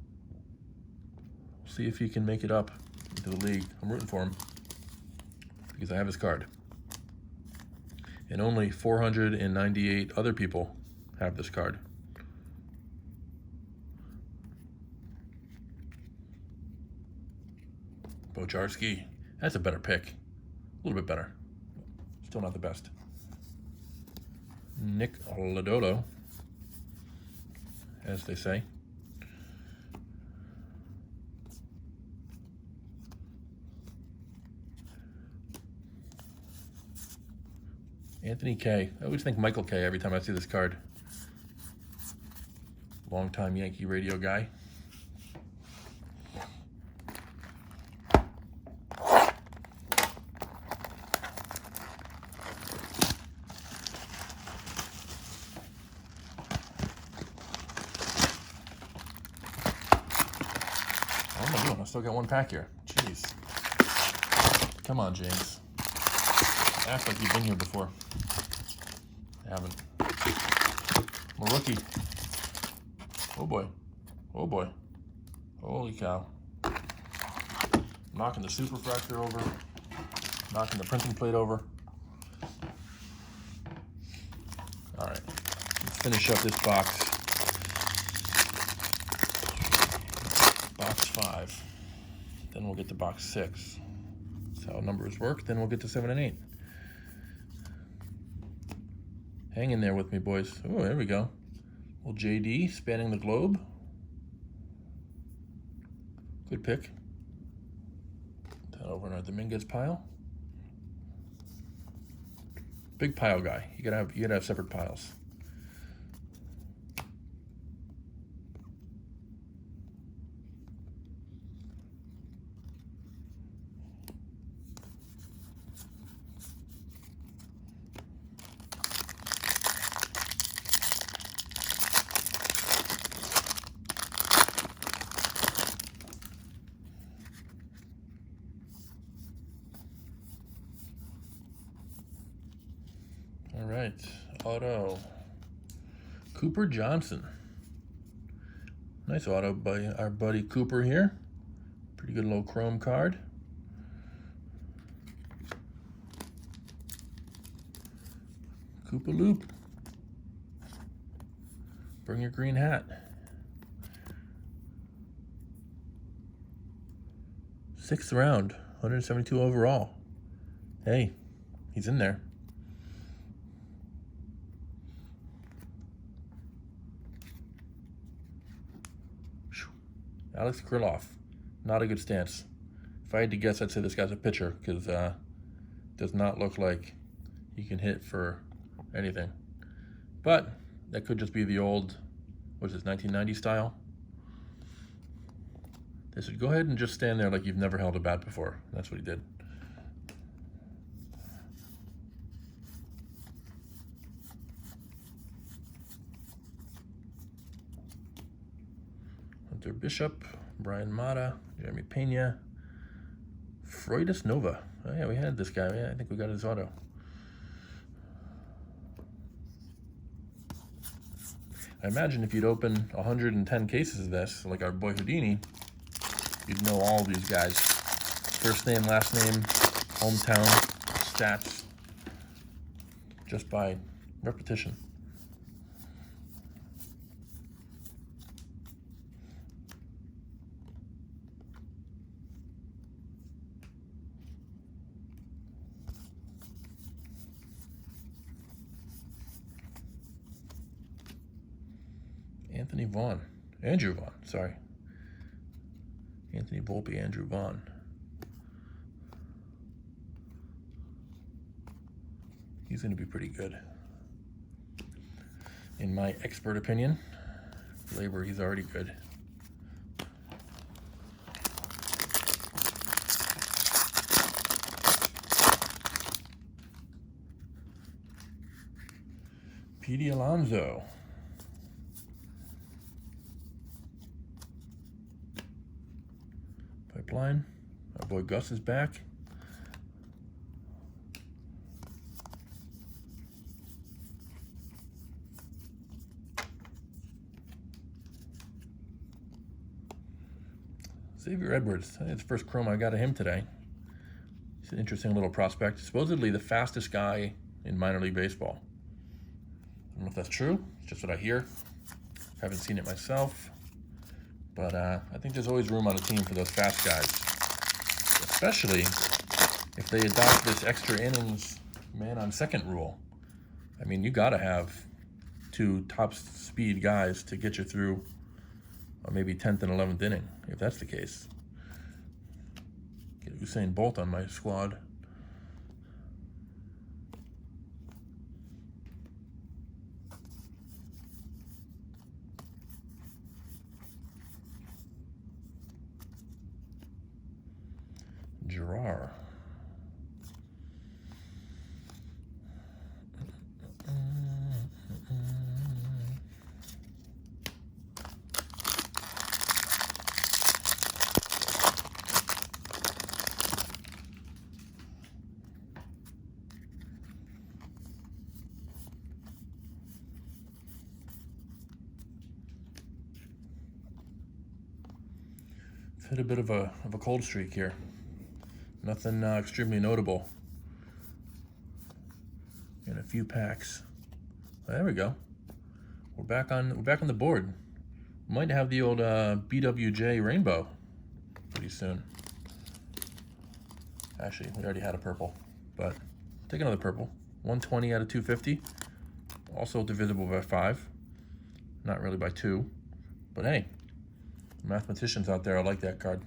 S1: see if he can make it up into the league. I'm rooting for him, because I have his card. And only 498 other people have this card. Bojarski, that's a better pick. A little bit better. Still not the best. Nick Lodolo, as they say. Anthony K. I always think Michael K every time I see this card. Longtime Yankee radio guy. What am I doing? I still got one pack here. Jeez. Come on, James. Act like you've been here before. I haven't. I'm a rookie. Oh boy. Oh boy. Holy cow. Knocking the superfractor over. Knocking the printing plate over. Alright. Let's finish up this box. Box 5. Then we'll get to box 6. That's how numbers work. Then we'll get to 7 and 8. Hang in there with me, boys. Oh, there we go. Well, JD spanning the globe. Good pick. Put that over in our Dominguez pile. Big pile guy. You gotta have separate piles. All right, auto. Cooper Johnson. Nice auto by our buddy Cooper here. Pretty good little chrome card. Koopa Loop. Bring your green hat. 6th round, 172 overall. Hey, he's in there. Alex Krylov, not a good stance. If I had to guess, I'd say this guy's a pitcher because does not look like he can hit for anything. But that could just be the old, what is this, 1990 style? They said, go ahead and just stand there like you've never held a bat before. That's what he did. Hunter Bishop, Brian Mata, Jeremy Pena, Freudis Nova. Oh yeah, we had this guy. Yeah, I think we got his auto. I imagine if you'd open 110 cases of this, like our boy Houdini, you'd know all these guys. First name, last name, hometown, stats, just by repetition. Andrew Vaughn, sorry. Anthony Volpe, Andrew Vaughn. He's going to be pretty good. In my expert opinion, Labor, he's already good. Petey Alonso. Pipeline. Our boy Gus is back. Xavier Edwards. I think it's the first chrome I got of him today. He's an interesting little prospect. Supposedly the fastest guy in minor league baseball. I don't know if that's true. It's just what I hear. Haven't seen it myself. But I think there's always room on a team for those fast guys. Especially if they adopt this extra innings man on second rule. I mean, you got to have two top speed guys to get you through maybe 10th and 11th inning, if that's the case. Get Usain Bolt on my squad. Gerard. Hit a bit of a cold streak here. Nothing extremely notable. In a few packs. There we go. We're back on the board. We might have the old BWJ rainbow pretty soon. Actually, we already had a purple, but take another purple. 120 out of 250. Also divisible by 5. Not really by 2, but hey. Mathematicians out there, I like that card.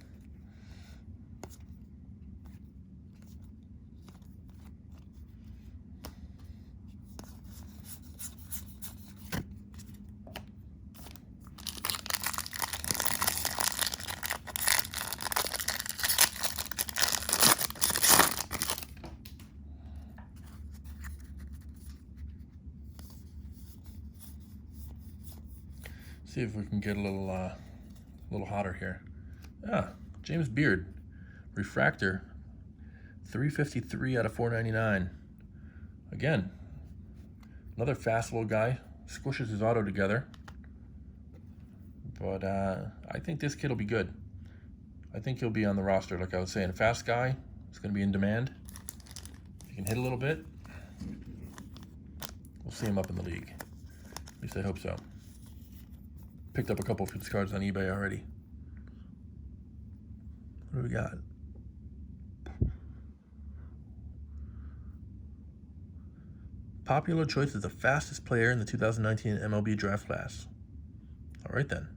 S1: See if we can get a little hotter here. James Beard, refractor, 353 out of 499. Again, Another fast little guy. Squishes his auto together. But I think this kid will be good. I think he'll be on the roster, like I was saying. A fast guy. He's going to be in demand. He can hit a little bit. We'll see him up in the league. At least I hope so. Picked up a couple of his cards on eBay already. What do we got? Popular choice is the fastest player in the 2019 MLB draft class. All right then.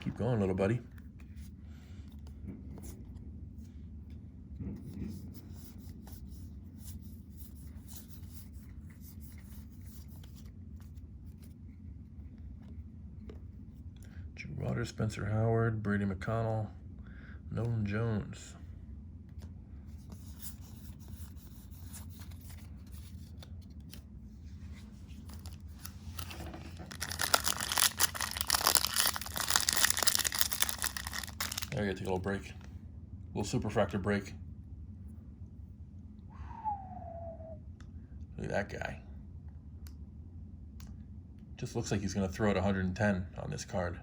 S1: Keep going, little buddy. Drew Waters, Spencer Howard, Brady McConnell, Nolan Jones. There, you gotta take a little break. A little superfractor break. Look at that guy. Just looks like he's gonna throw it 110 on this card.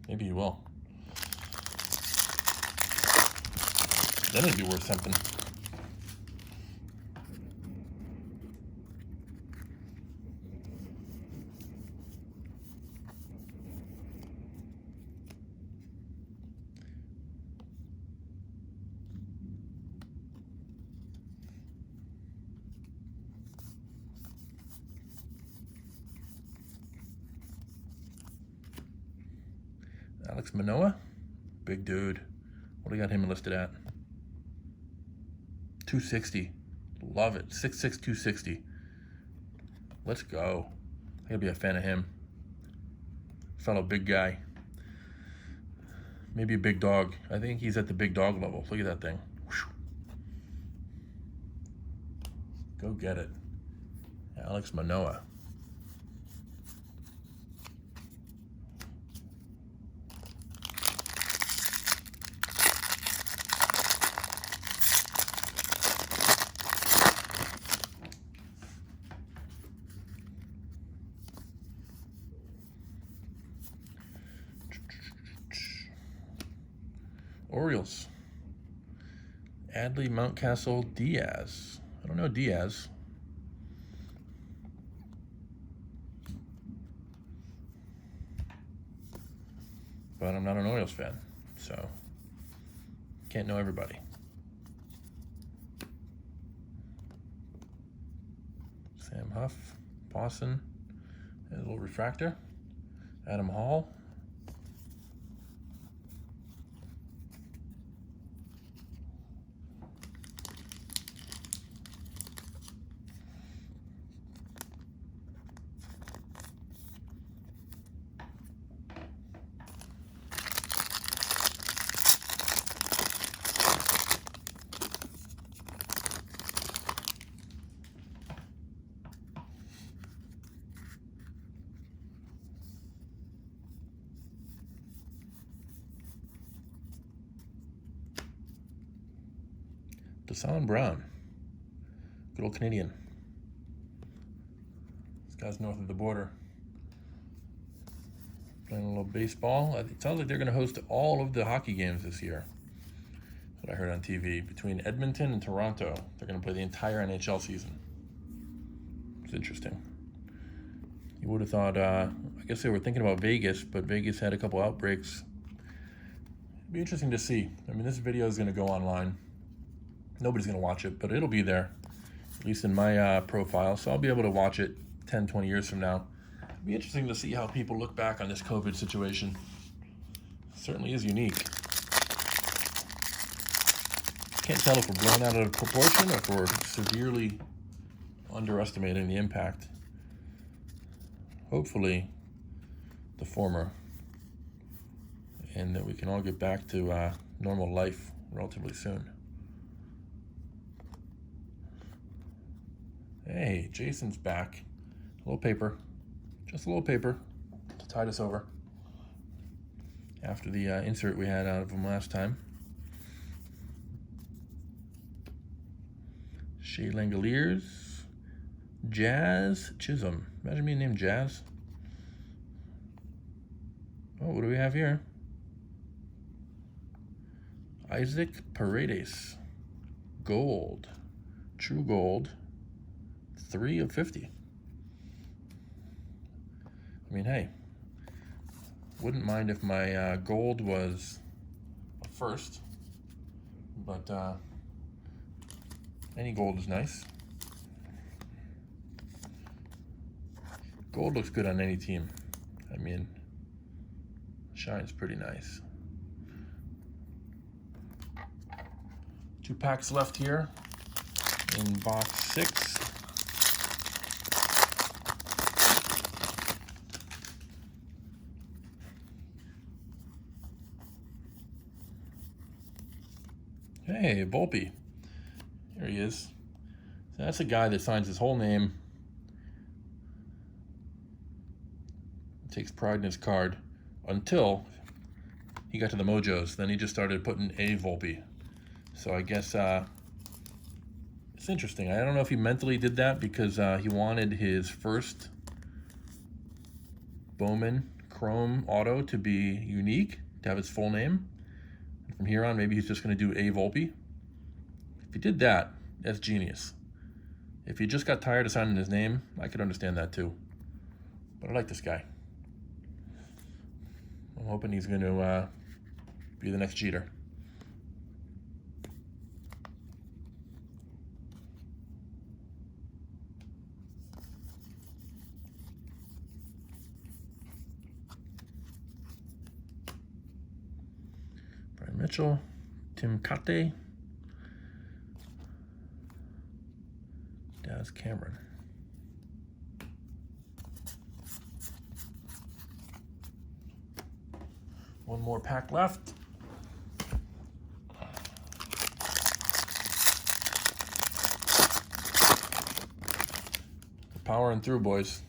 S1: Maybe he will. Then it'd be worth something. Alex Manoah, big dude. What do we got him listed at? 260. Love it. 6'6", 260. Let's go. I gotta be a fan of him. Fellow big guy. Maybe a big dog. I think he's at the big dog level. Look at that thing. Whew. Go get it. Alex Manoah. Orioles. Adley Mountcastle Diaz. I don't know Diaz. But I'm not an Orioles fan, so can't know everybody. Sam Huff, Pawson, and a little refractor. Adam Hall. Deshaun Brown, good old Canadian. This guy's north of the border. Playing a little baseball. It sounds like they're going to host all of the hockey games this year. That's what I heard on TV. Between Edmonton and Toronto, they're going to play the entire NHL season. It's interesting. You would have thought, I guess they were thinking about Vegas, but Vegas had a couple outbreaks. It'd be interesting to see. I mean, this video is going to go online. Nobody's going to watch it, but it'll be there, at least in my profile. So I'll be able to watch it 10, 20 years from now. It'll be interesting to see how people look back on this COVID situation. It certainly is unique. Can't tell if we're blown out of proportion or if we're severely underestimating the impact. Hopefully the former, and that we can all get back to normal life relatively soon. Hey, Jason's back. A little paper, just a little paper to tide us over after the insert we had out of him last time. Shea Langoliers. Jazz Chisholm. Imagine being named Jazz. Oh, what do we have here? Isaac Paredes. Gold. True gold. 3 of 50. I mean, hey, wouldn't mind if my gold was a first, but any gold is nice. Gold looks good on any team. I mean, shine's pretty nice. 2 packs left here in box 6. Hey, Volpe. Here he is. So that's a guy that signs his whole name, takes pride in his card, until he got to the Mojos. Then he just started putting a Volpe. So I guess it's interesting. I don't know if he mentally did that because he wanted his first Bowman Chrome Auto to be unique, to have his full name. From here on, maybe he's just going to do a Volpe. If he did that, that's genius. If he just got tired of signing his name, I could understand that too. But I like this guy. I'm hoping he's going to be the next Jeter. Mitchell, Tim Kate, Daz Cameron. One more pack left. Powering through, boys.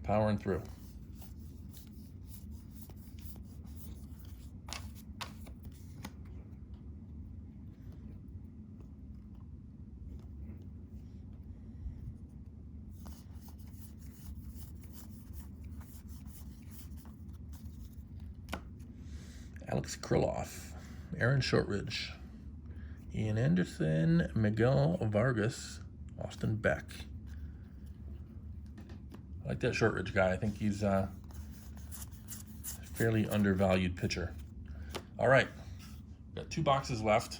S1: Powering through. Alex Krylov, Aaron Shortridge, Ian Anderson, Miguel Vargas, Austin Beck. I like that Shortridge guy. I think he's a fairly undervalued pitcher. All right, got 2 boxes left.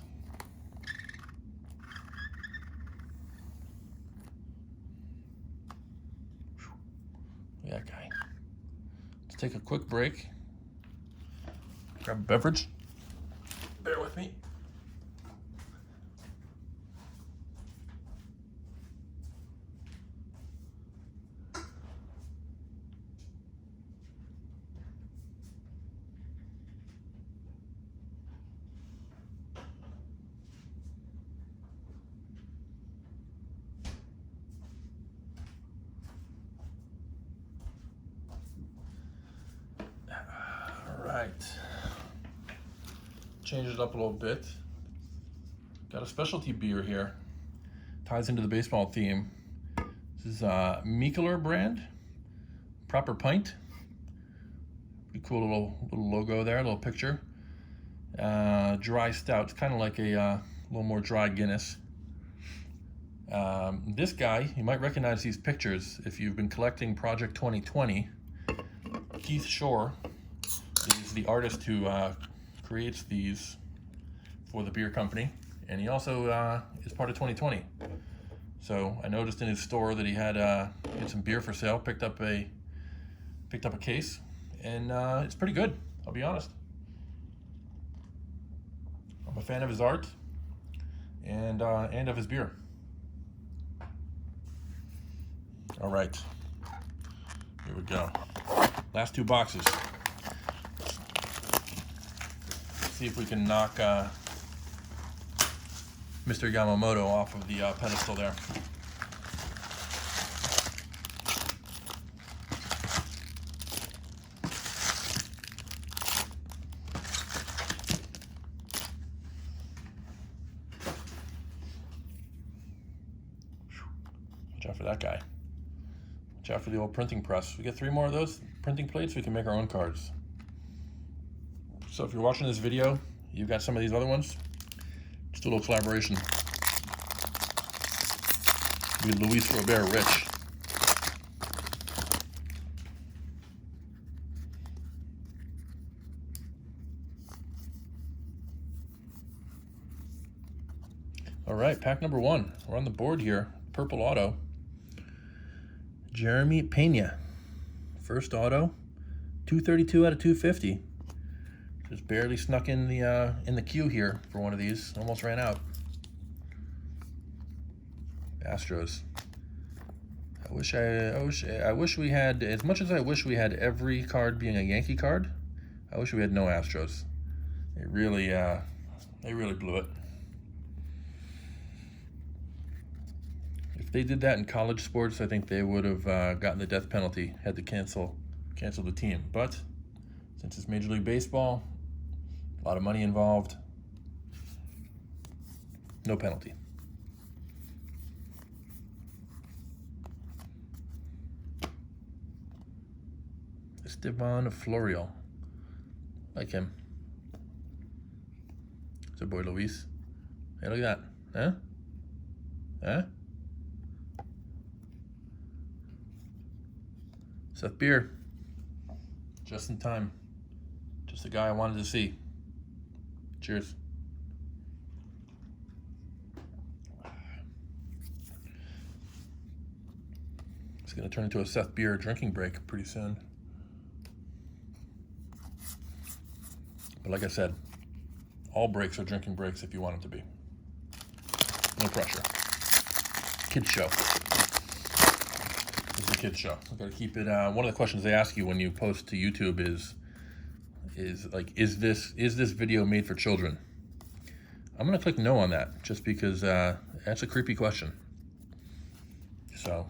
S1: That guy. Let's take a quick break. Grab a beverage. Bear with me. All right. Change it up a little bit. Got a specialty beer here. Ties into the baseball theme. This is Mikkeller brand. Proper Pint. Pretty cool little logo there, a little picture. Dry stout. It's kind of like a little more dry Guinness. This guy, you might recognize these pictures if you've been collecting Project 2020. Keith Shore is the artist who creates these for the beer company, and he also is part of 2020. So I noticed in his store that he had some beer for sale. Picked up a case, and it's pretty good. I'll be honest. I'm a fan of his art and of his beer. All right, here we go. Last 2 boxes. See if we can knock Mr. Yamamoto off of the pedestal there. Watch out for that guy. Watch out for the old printing press. We get 3 more of those printing plates, we can make our own cards. So if you're watching this video, you've got some of these other ones, just a little collaboration. With Luis Robert Rich. All right, pack number 1. We're on the board here. Purple auto. Jeremy Pena. First auto. 232 out of 250. Just barely snuck in the queue here for one of these. Almost ran out. Astros. I wish we had, as much as I wish we had every card being a Yankee card, I wish we had no Astros. They really blew it. If they did that in college sports, I think they would have gotten the death penalty, had to cancel the team. But since it's Major League Baseball, a lot of money involved, no penalty. Estevan Florial, like him. It's our boy Luis. Hey, look at that. Huh? Seth Beer. Just in time. Just the guy I wanted to see. Cheers. It's going to turn into a Seth Beer drinking break pretty soon. But like I said, all breaks are drinking breaks if you want them to be. No pressure. Kids show. This is a kids show. I've got to keep it. One of the questions they ask you when you post to YouTube is like, is this video made for children? I'm gonna click no on that, just because that's a creepy question. So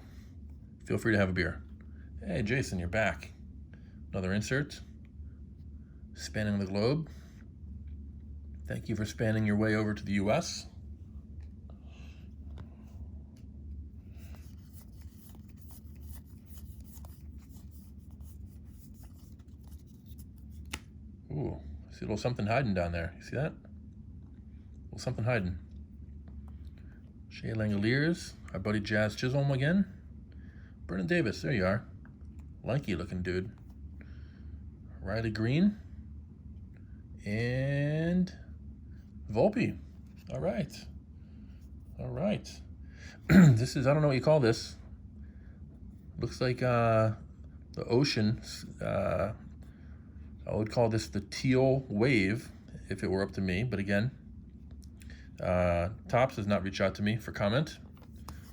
S1: feel free to have a beer. Hey Jason, you're back. Another insert. Spanning the globe. Thank you for spanning your way over to the US. Ooh, I see a little something hiding down there. You see that? A little something hiding. Shea Langoliers, our buddy Jazz Chisholm again. Brennan Davis, there you are. Lanky looking dude. Riley Green. And Volpe. All right. All right. This is, I don't know what you call this. Looks like the ocean. I would call this the teal wave if it were up to me. But again, Topps does not reach out to me for comment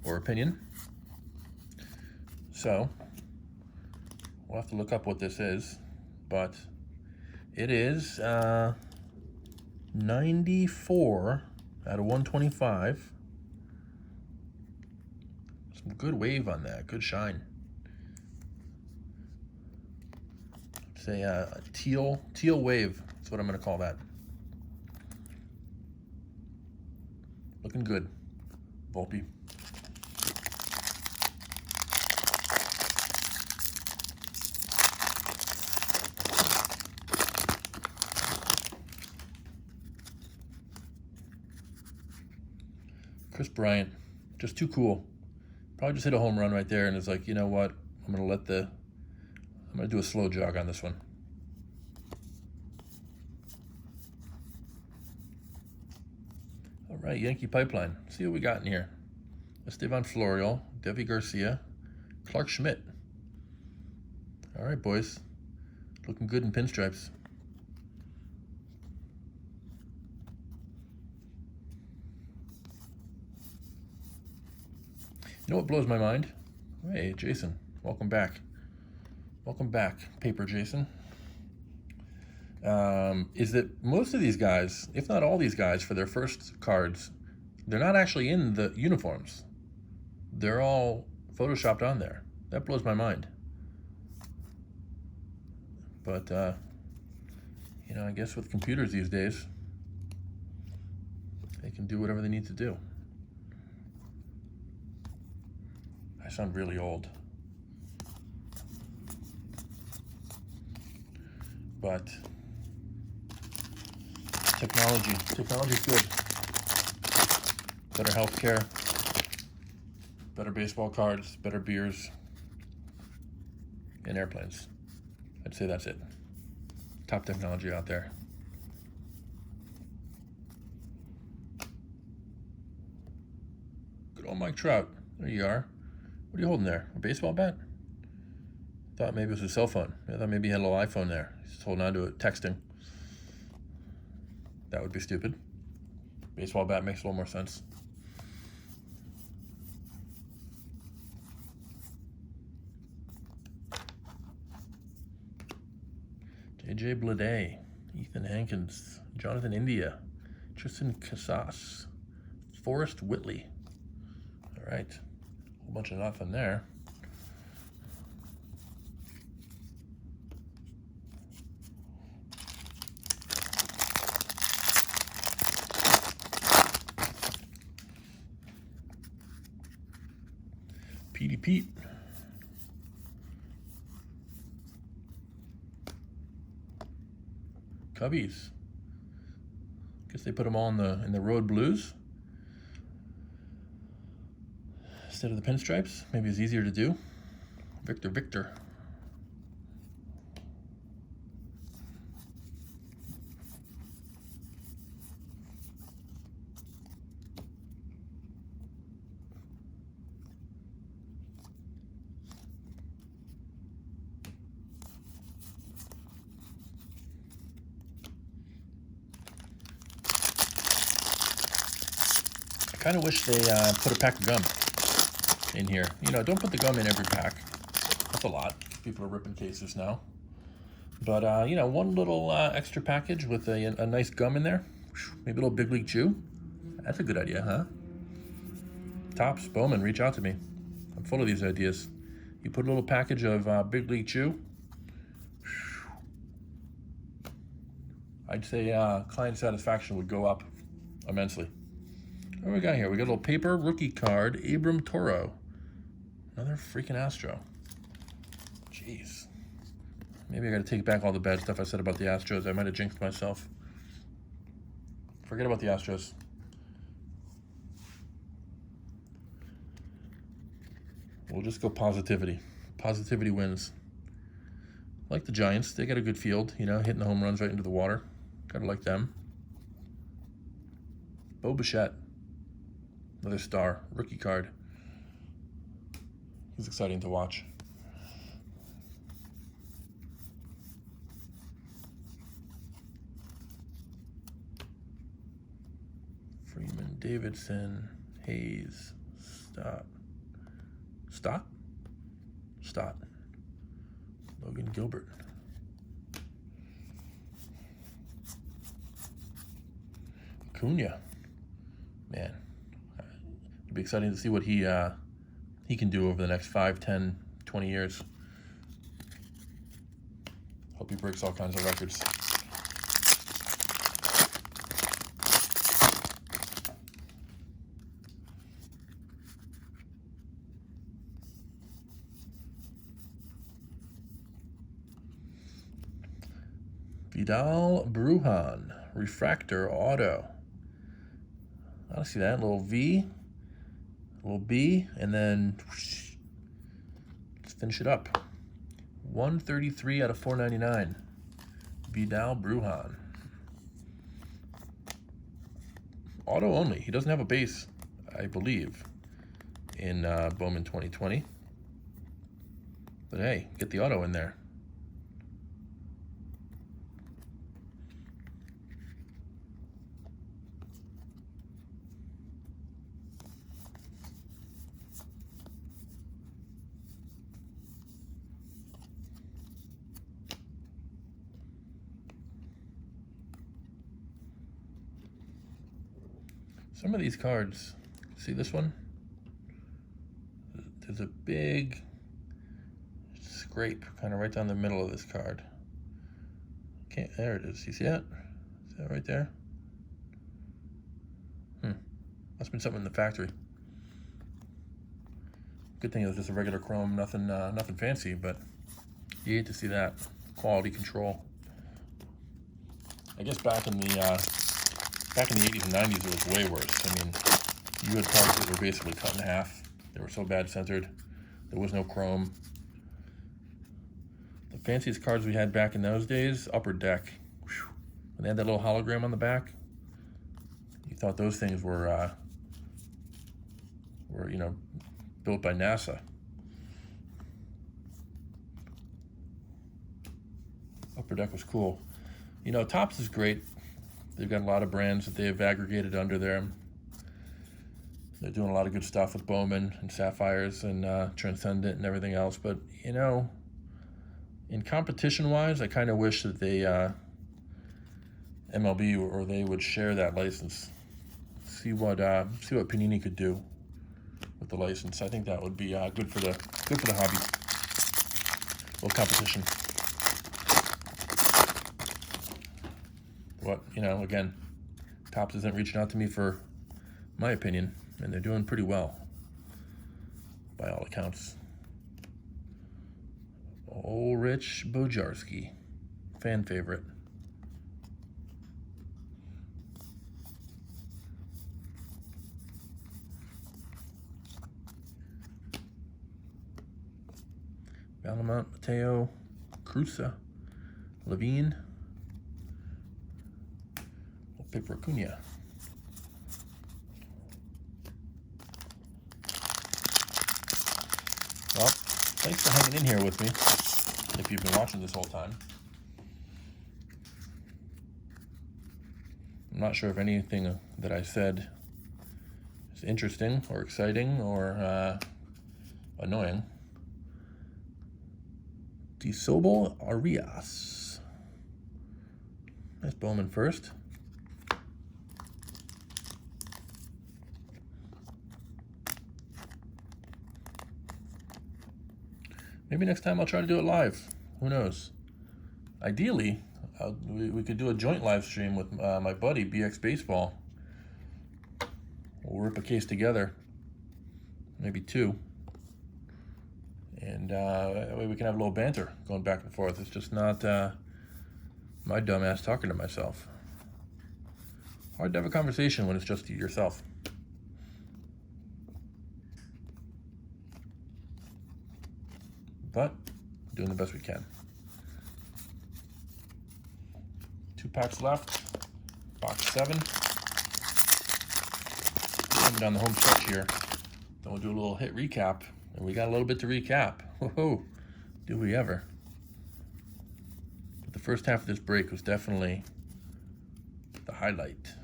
S1: or opinion. So we'll have to look up what this is. But it is 94 out of 125. Some good wave on that, good shine. Say a teal wave. That's what I'm going to call that. Looking good, Volpe. Chris Bryant, just too cool. Probably just hit a home run right there, and it's like, you know what? I'm gonna do a slow jog on this one. All right, Yankee Pipeline. See what we got in here. Estevan Florial, Devi Garcia, Clark Schmidt. All right, boys. Looking good in pinstripes. You know what blows my mind? Hey, Jason, welcome back. Welcome back, Paper Jason. Is that most of these guys, if not all these guys, for their first cards, they're not actually in the uniforms. They're all photoshopped on there. That blows my mind. But, you know, I guess with computers these days, they can do whatever they need to do. I sound really old. But technology's good. Better healthcare, better baseball cards, better beers, and airplanes. I'd say that's it. Top technology out there. Good old Mike Trout. There you are. What are you holding there? A baseball bat? Thought maybe it was a cell phone. I thought maybe he had a little iPhone there. He's just holding on to it, texting. That would be stupid. Baseball bat makes a little more sense. J.J. Bleday, Ethan Hankins, Jonathan India, Tristan Casas, Forrest Whitley. All right, a whole bunch of nothing there. Petey Pete. Cubbies. Guess they put them all in the road blues instead of the pinstripes. Maybe it's easier to do. Victor. I kind of wish they put a pack of gum in here. You know, don't put the gum in every pack. That's a lot. People are ripping cases now. But, you know, one little extra package with a nice gum in there. Maybe a little Big League Chew. That's a good idea, huh? Topps, Bowman, reach out to me. I'm full of these ideas. You put a little package of Big League Chew. I'd say client satisfaction would go up immensely. What do we got here? We got a little paper rookie card, Abram Toro. Another freaking Astro. Jeez. Maybe I got to take back all the bad stuff I said about the Astros. I might have jinxed myself. Forget about the Astros. We'll just go positivity. Positivity wins. Like the Giants, they got a good field, you know, hitting the home runs right into the water. Gotta like them. Bo Bichette. Another star, rookie card. He's exciting to watch. Freeman, Davidson, Hayes, Stott, Logan Gilbert. Acuna, man. It'd be exciting to see what he can do over the next 5, 10, 20 years. Hope he breaks all kinds of records. Vidal Brujan, refractor auto. I see that little V. Little B, and then let's finish it up. 133 out of 499. Vidal Brujan. Auto only. He doesn't have a base, I believe, in Bowman 2020. But hey, get the auto in there. Some of these cards, see this one? There's a big scrape kind of right down the middle of this card. There it is. You see that? Is that right there? Must have been something in the factory. Good thing it was just a regular chrome, nothing fancy, but you hate to see that. Quality control. I guess back in the 80s and 90s, it was way worse. I mean, you had cards that were basically cut in half. They were so bad centered. There was no chrome. The fanciest cards we had back in those days, Upper Deck. Whew. When they had that little hologram on the back, you thought those things were you know, built by NASA. Upper Deck was cool. You know, Topps is great. They've got a lot of brands that they've aggregated under there. They're doing a lot of good stuff with Bowman and Sapphires and Transcendent and everything else. But, you know, in competition-wise, I kind of wish that they, MLB or they would share that license. See what Panini could do with the license. I think that would be good for the hobby. A little competition. But, you know, again, Topps isn't reaching out to me for my opinion, and they're doing pretty well, by all accounts. Old Rich Bojarski, fan favorite. Balamont, Mateo, Cruza, Levine, Paper Acuna. Well, thanks for hanging in here with me, if you've been watching this whole time. I'm not sure if anything that I said is interesting or exciting or annoying. Disobel Arias. That's Bowman first. Maybe next time I'll try to do it live. Who knows? Ideally, we could do a joint live stream with my buddy, BX Baseball. We'll rip a case together. Maybe two. And that way we can have a little banter going back and forth. It's just not my dumb ass talking to myself. Hard to have a conversation when it's just yourself. But doing the best we can. 2 packs left. Box 7. Coming down the home stretch here. Then we'll do a little hit recap. And we got a little bit to recap. Whoa, do we ever? But the first half of this break was definitely the highlight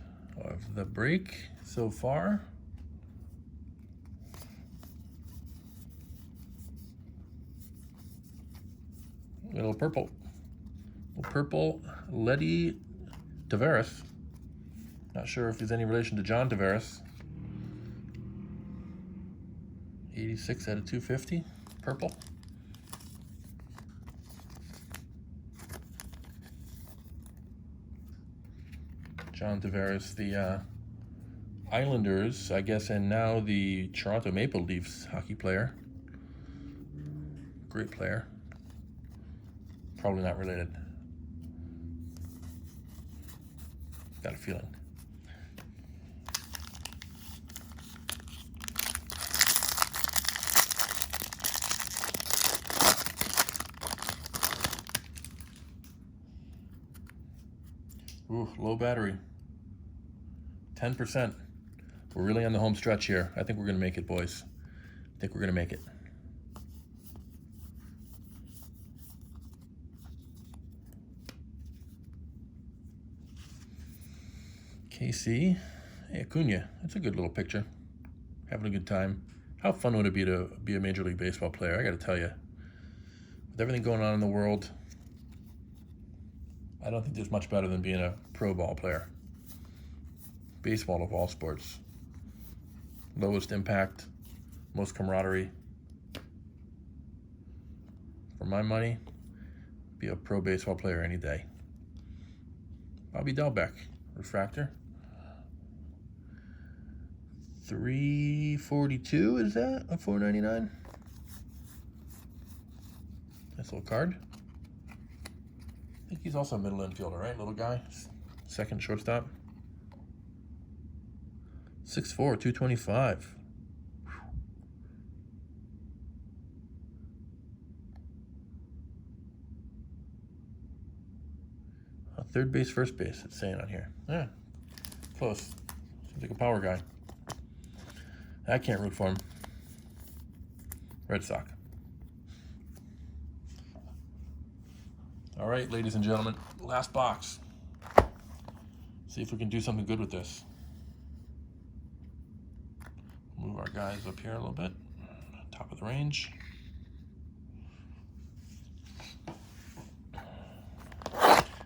S1: of the break so far. Little purple Letty Tavares. Not sure if he's any relation to John Tavares. 86 out of 250, purple. John Tavares, the Islanders, I guess, and now the Toronto Maple Leafs hockey player. Great player. Probably not related. Got a feeling. Ooh, low battery. 10%. We're really on the home stretch here. I think we're going to make it, boys. I think we're going to make it. KC. Hey, Acuna. That's a good little picture. Having a good time. How fun would it be to be a Major League Baseball player? I got to tell you. With everything going on in the world, I don't think there's much better than being a pro ball player. Baseball of all sports. Lowest impact, most camaraderie. For my money, be a pro baseball player any day. Bobby Delbeck, refractor. 342, is that? A 499? Nice little card. I think he's also a middle infielder, right? Little guy. Second shortstop. 6'4", 225. Third base, first base, it's saying on here. Yeah, close. Seems like a power guy. I can't root for him. Red Sox. All right, ladies and gentlemen, last box. See if we can do something good with this. Move our guys up here a little bit. Top of the range.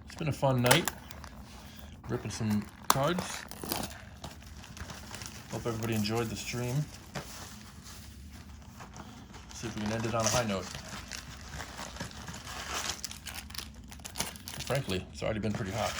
S1: It's been a fun night. Ripping some cards. Hope everybody enjoyed the stream. See if we can end it on a high note. Frankly, it's already been pretty hot.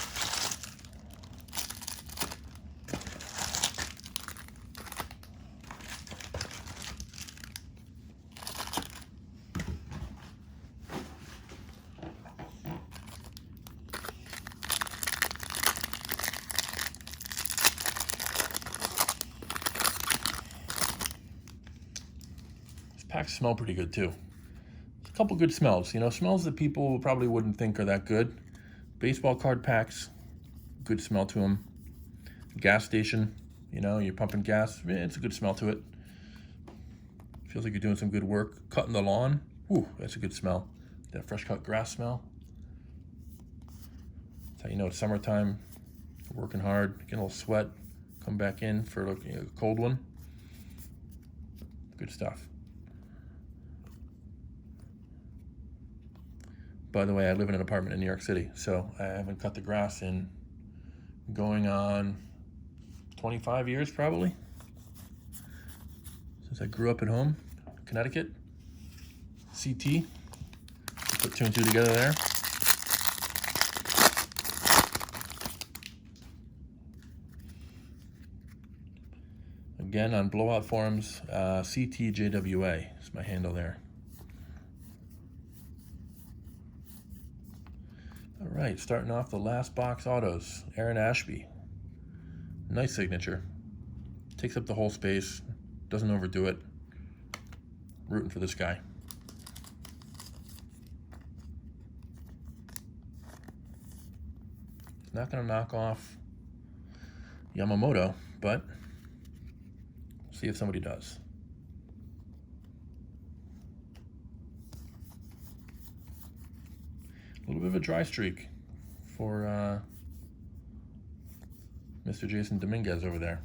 S1: Packs smell pretty good too. There's a couple good smells, you know, smells that people probably wouldn't think are that good. Baseball card packs, good smell to them. Gas station, you know, you're pumping gas, it's a good smell to it. Feels like you're doing some good work. Cutting the lawn, ooh, that's a good smell. That fresh cut grass smell. That's how you know it's summertime. You're working hard, getting a little sweat. Come back in for a cold one. Good stuff. By the way, I live in an apartment in New York City, so I haven't cut the grass in going on 25 years probably. Since I grew up at home, Connecticut. CT. Put 2 and 2 together there. Again, on Blowout Forums, CTJWA is my handle there. All right, starting off the last box autos. Aaron Ashby. Nice signature. Takes up the whole space. Doesn't overdo it. Rooting for this guy. Not going to knock off Yamamoto, but we'll see if somebody does. A little bit of a dry streak for Mr. Jason Dominguez over there.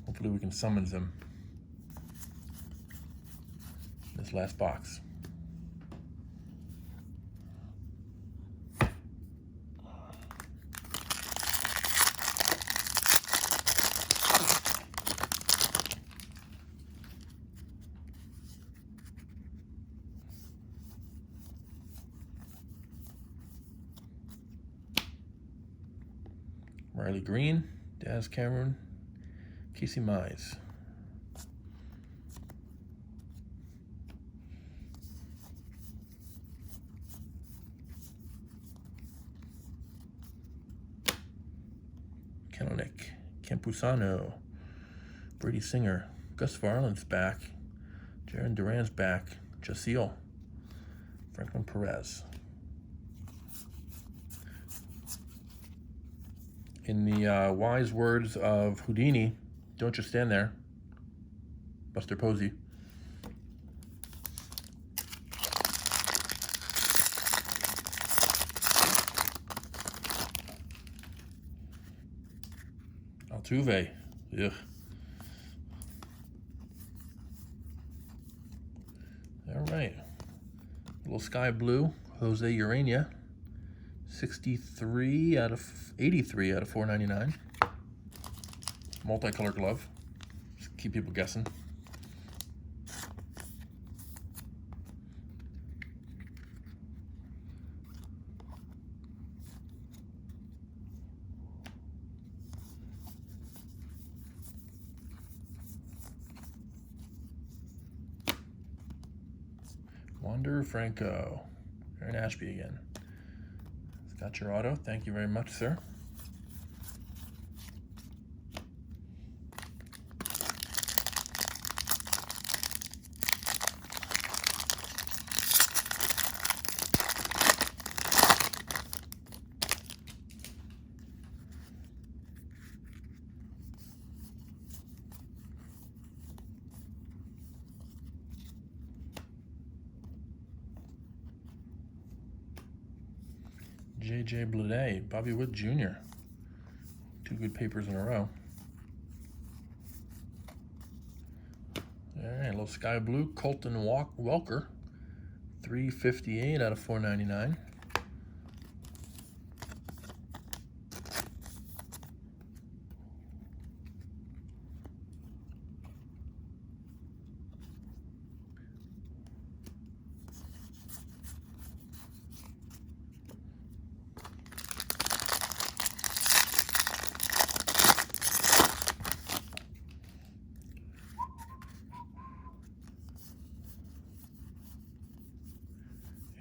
S1: Hopefully we can summons him in this last box. Riley Green, Daz Cameron, Casey Mize. Kelenic, Campusano, Brady Singer, Gus Varland's back, Jaron Duran's back, Jasiel, Franklin Perez. In the wise words of Houdini, don't just stand there, Buster Posey. Altuve, ugh. All right, a little sky blue, Jose Urania. 83 out of 83 out of 499. Multicolor glove. Just keep people guessing. Wander Franco. Aaron Ashby again. Got your auto. Thank you very much, sir. J.J. Bleday, Bobby Wood Jr. 2 good papers in a row. All right, a little sky blue, Colton Welker, 358 out of 499.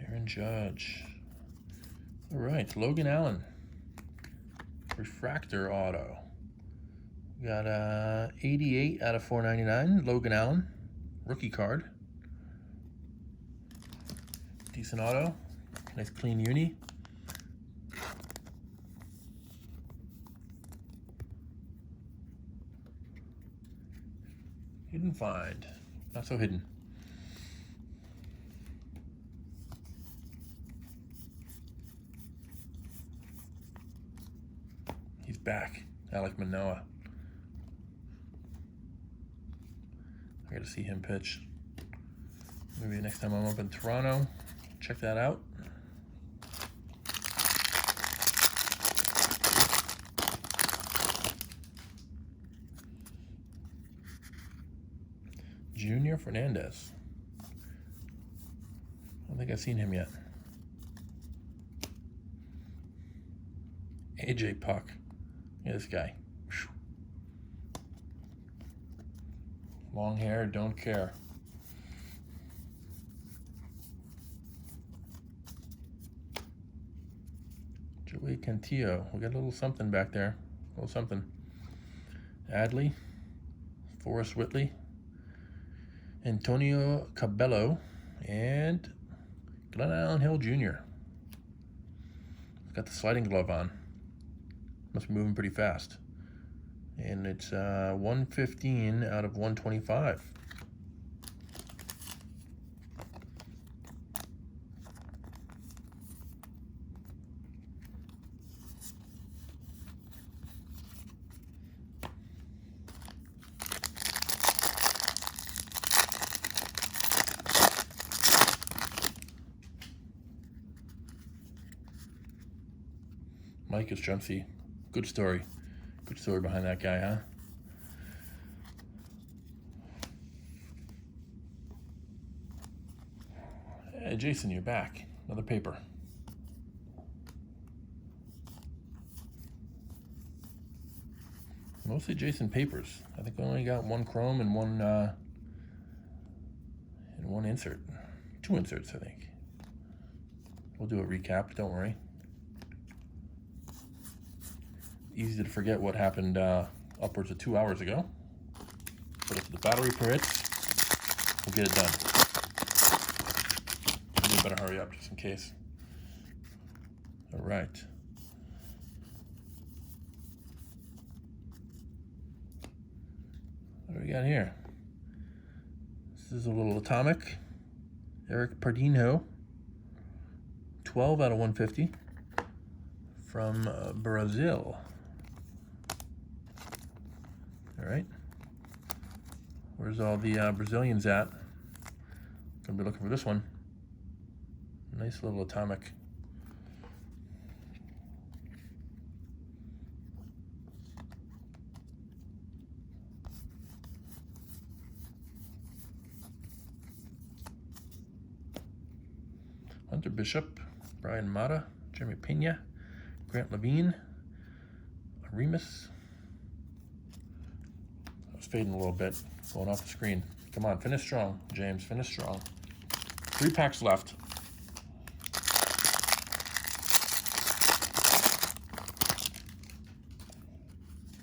S1: Aaron Judge. All right, Logan Allen. Refractor auto. We got 88 out of 499. Logan Allen. Rookie card. Decent auto. Nice clean uni. Hidden find. Not so hidden. He's back. Alek Manoah. I gotta see him pitch. Maybe next time I'm up in Toronto, check that out. Junior Fernandez. I don't think I've seen him yet. AJ Puck. Look at this guy. Long hair, don't care. Joey Cantillo. We got a little something back there. A little something. Adley. Forrest Whitley. Antonio Cabello. And Glenn Allen Hill Jr. Got the sliding glove on. Must be moving pretty fast. And it's 115 out of 125. Mike Yastrzemski. Good story. Good story behind that guy, huh? Hey, Jason, you're back. Another paper. Mostly Jason papers. I think we only got 1 chrome and one insert. 2 inserts, I think. We'll do a recap, don't worry. Easy to forget what happened upwards of 2 hours ago. But if the battery permits, we'll get it done. We better hurry up just in case. All right. What do we got here? This is a little atomic. Eric Pardinho. 12 out of 150 from Brazil. All right. Where's all the Brazilians at? Gonna be looking for this one. Nice little atomic. Hunter Bishop, Brian Mata, Jeremy Pena, Grant Levine, Remus. I was fading a little bit, going off the screen. Come on, finish strong, James, finish strong. 3 packs left.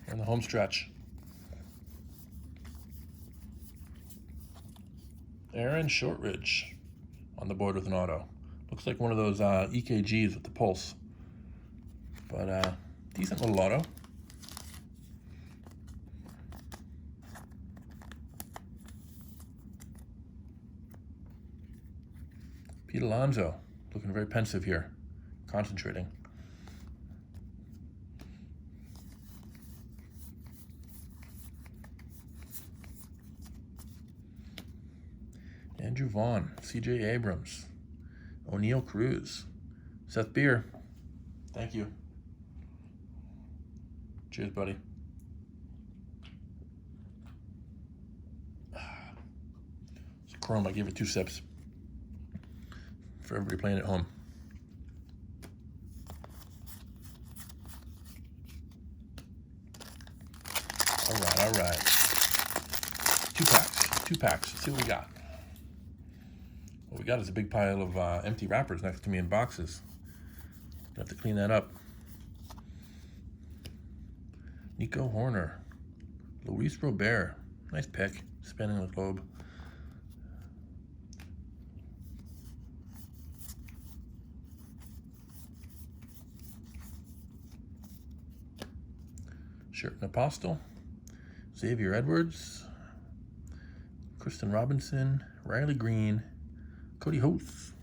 S1: We're in the home stretch. Aaron Shortridge on the board with an auto. Looks like one of those EKGs with the pulse. But decent little auto. Pete Alonso, looking very pensive here, concentrating. Andrew Vaughn, CJ Abrams, O'Neal Cruz, Seth Beer. Thank you. Cheers, buddy. It's a chrome. I gave it 2 sips for everybody playing at home. All right. 2 packs. Let's see what we got. What we got is a big pile of empty wrappers next to me in boxes. Gonna have to clean that up. Nico Horner, Luis Robert, nice pick, spinning the globe. Sherton Apostle, Xavier Edwards, Kristen Robinson, Riley Green, Cody Host.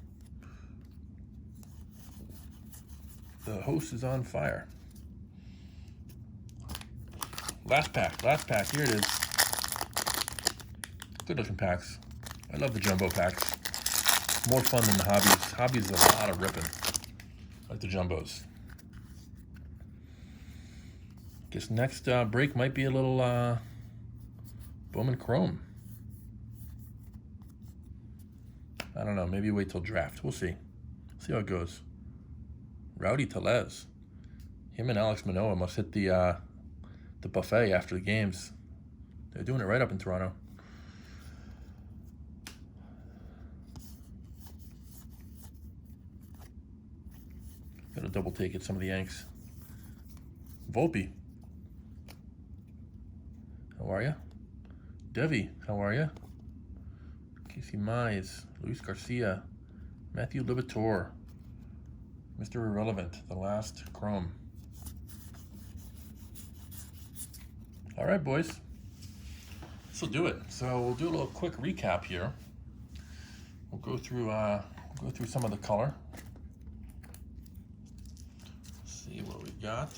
S1: The host is on fire. Last pack, here it is. Good looking packs. I love the jumbo packs. More fun than the hobbies. Hobbies is a lot of ripping. I like the jumbos. Guess next break might be a little Bowman Chrome. I don't know, maybe wait till draft. We'll see. See how it goes. Rowdy Tellez. Him and Alex Manoah must hit the buffet after the games. They're doing it right up in Toronto. Gotta double take it, some of the Yanks. Volpe. How are ya? Devi, how are ya? Casey Mize, Luis Garcia, Matthew Libator, Mr. Irrelevant, the last chrome. All right, boys. This will do it. So we'll do a little quick recap here. We'll go through some of the color. See what we got.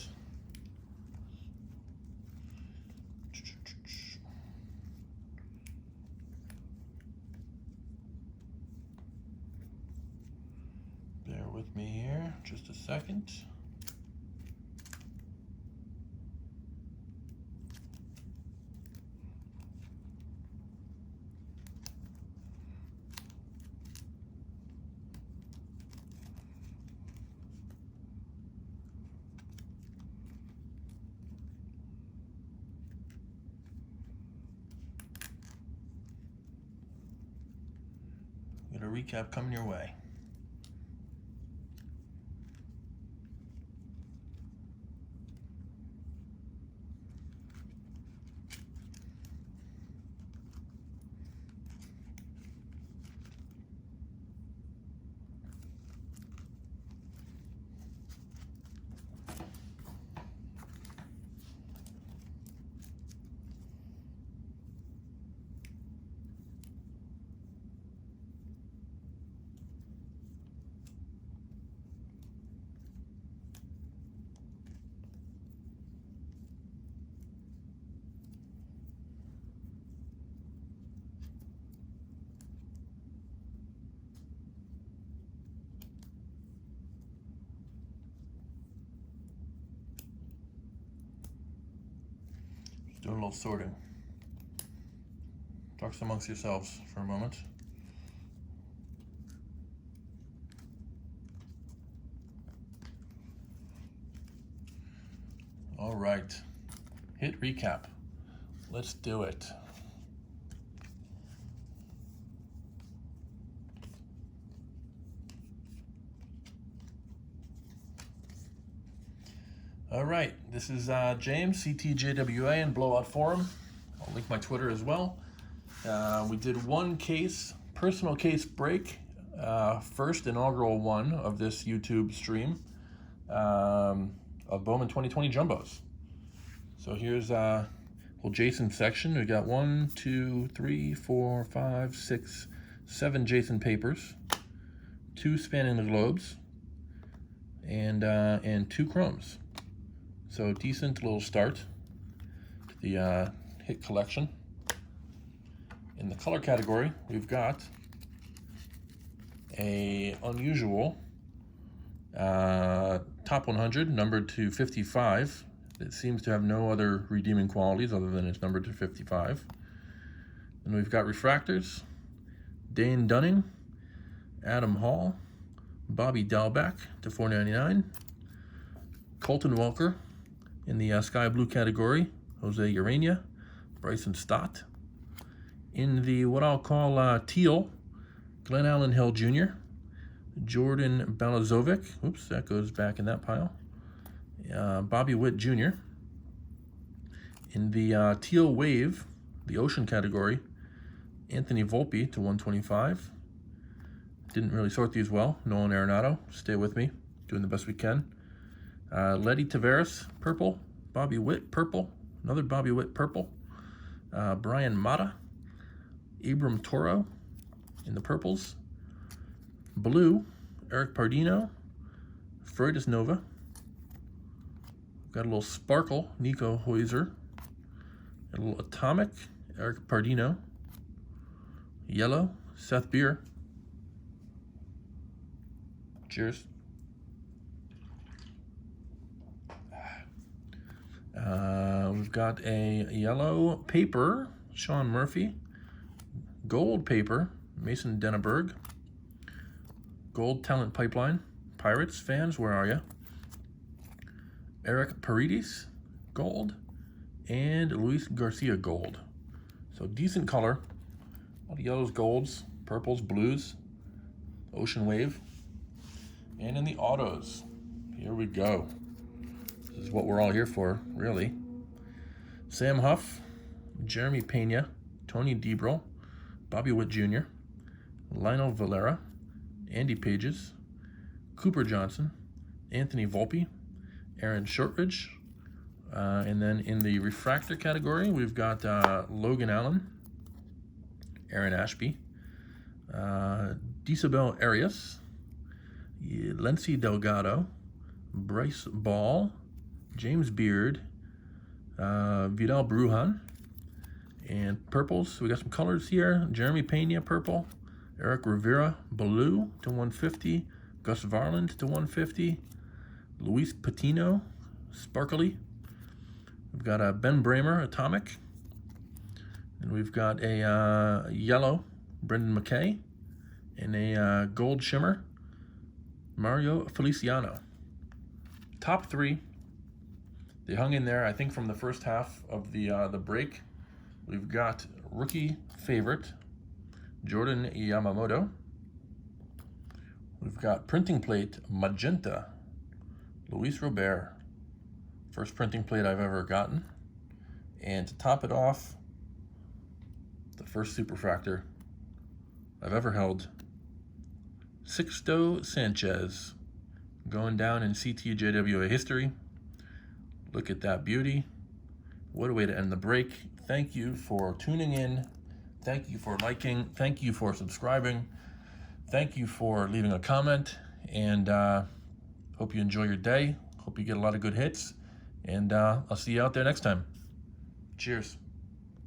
S1: Bear with me here, just a second. Got a recap coming your way. Do a little sorting. Talk amongst yourselves for a moment. All right, hit recap. Let's do it. All right, this is James, CTJWA and Blowout Forum. I'll link my Twitter as well. We did one case, personal case break, first inaugural one of this YouTube stream of Bowman 2020 Jumbos. So here's whole Jason section. We got 1, 2, 3, 4, 5, 6, 7 Jason papers, 2 spanning the globes, and 2 chromes. So decent little start to the hit collection. In the color category, we've got a unusual top 100 numbered to 55. It seems to have no other redeeming qualities other than it's numbered to 55. And we've got refractors, Dane Dunning, Adam Hall, Bobby Dalbeck to 499, Colton Welker in the sky blue category, Jose Urania, Bryson Stott. In the what I'll call teal, Glenn Allen Hill Jr., Jordan Balazovic, oops, that goes back in that pile, Bobby Witt Jr. In the teal wave, the ocean category, Anthony Volpe to 125. Didn't really sort these well. Nolan Arenado, stay with me, doing the best we can. Letty Tavares, purple. Bobby Witt, purple. Another Bobby Witt, purple. Brian Mata. Abram Toro in the purples. Blue, Eric Pardino. Freudis Nova. Got a little sparkle, Nico Heuser. A little atomic, Eric Pardino. Yellow, Seth Beer. Cheers. We've got a yellow paper, Sean Murphy. Gold paper, Mason Denneberg. Gold talent pipeline, Pirates fans, where are you? Eric Paredes, gold. And Luis Garcia, gold. So decent color. All the yellows, golds, purples, blues. Ocean wave. And in the autos, here we go. This is what we're all here for, really. Sam Huff, Jeremy Pena, Tony DeBro, Bobby Witt Jr., Lionel Valera, Andy Pages, Cooper Johnson, Anthony Volpe, Aaron Shortridge, and then in the refractor category, we've got Logan Allen, Aaron Ashby, Disabel Arias, Lency Delgado, Bryce Ball, James Beard, Vidal Brujan, and purples. We got some colors here. Jeremy Pena, purple. Eric Rivera, blue to 150. Gus Varland to 150. Luis Patino, sparkly. We've got a Ben Bramer, atomic. And we've got a yellow, Brendan McKay. And a gold shimmer, Mario Feliciano. Top 3. They hung in there, I think, from the first half of the break. We've got rookie favorite, Jordan Yamamoto. We've got printing plate, magenta, Luis Robert. First printing plate I've ever gotten. And to top it off, the first superfractor I've ever held, Sixto Sanchez, going down in CTJWA history. Look at that beauty. What a way to end the break. Thank you for tuning in. Thank you for liking. Thank you for subscribing. Thank you for leaving a comment. And hope you enjoy your day. Hope you get a lot of good hits. And I'll see you out there next time. Cheers.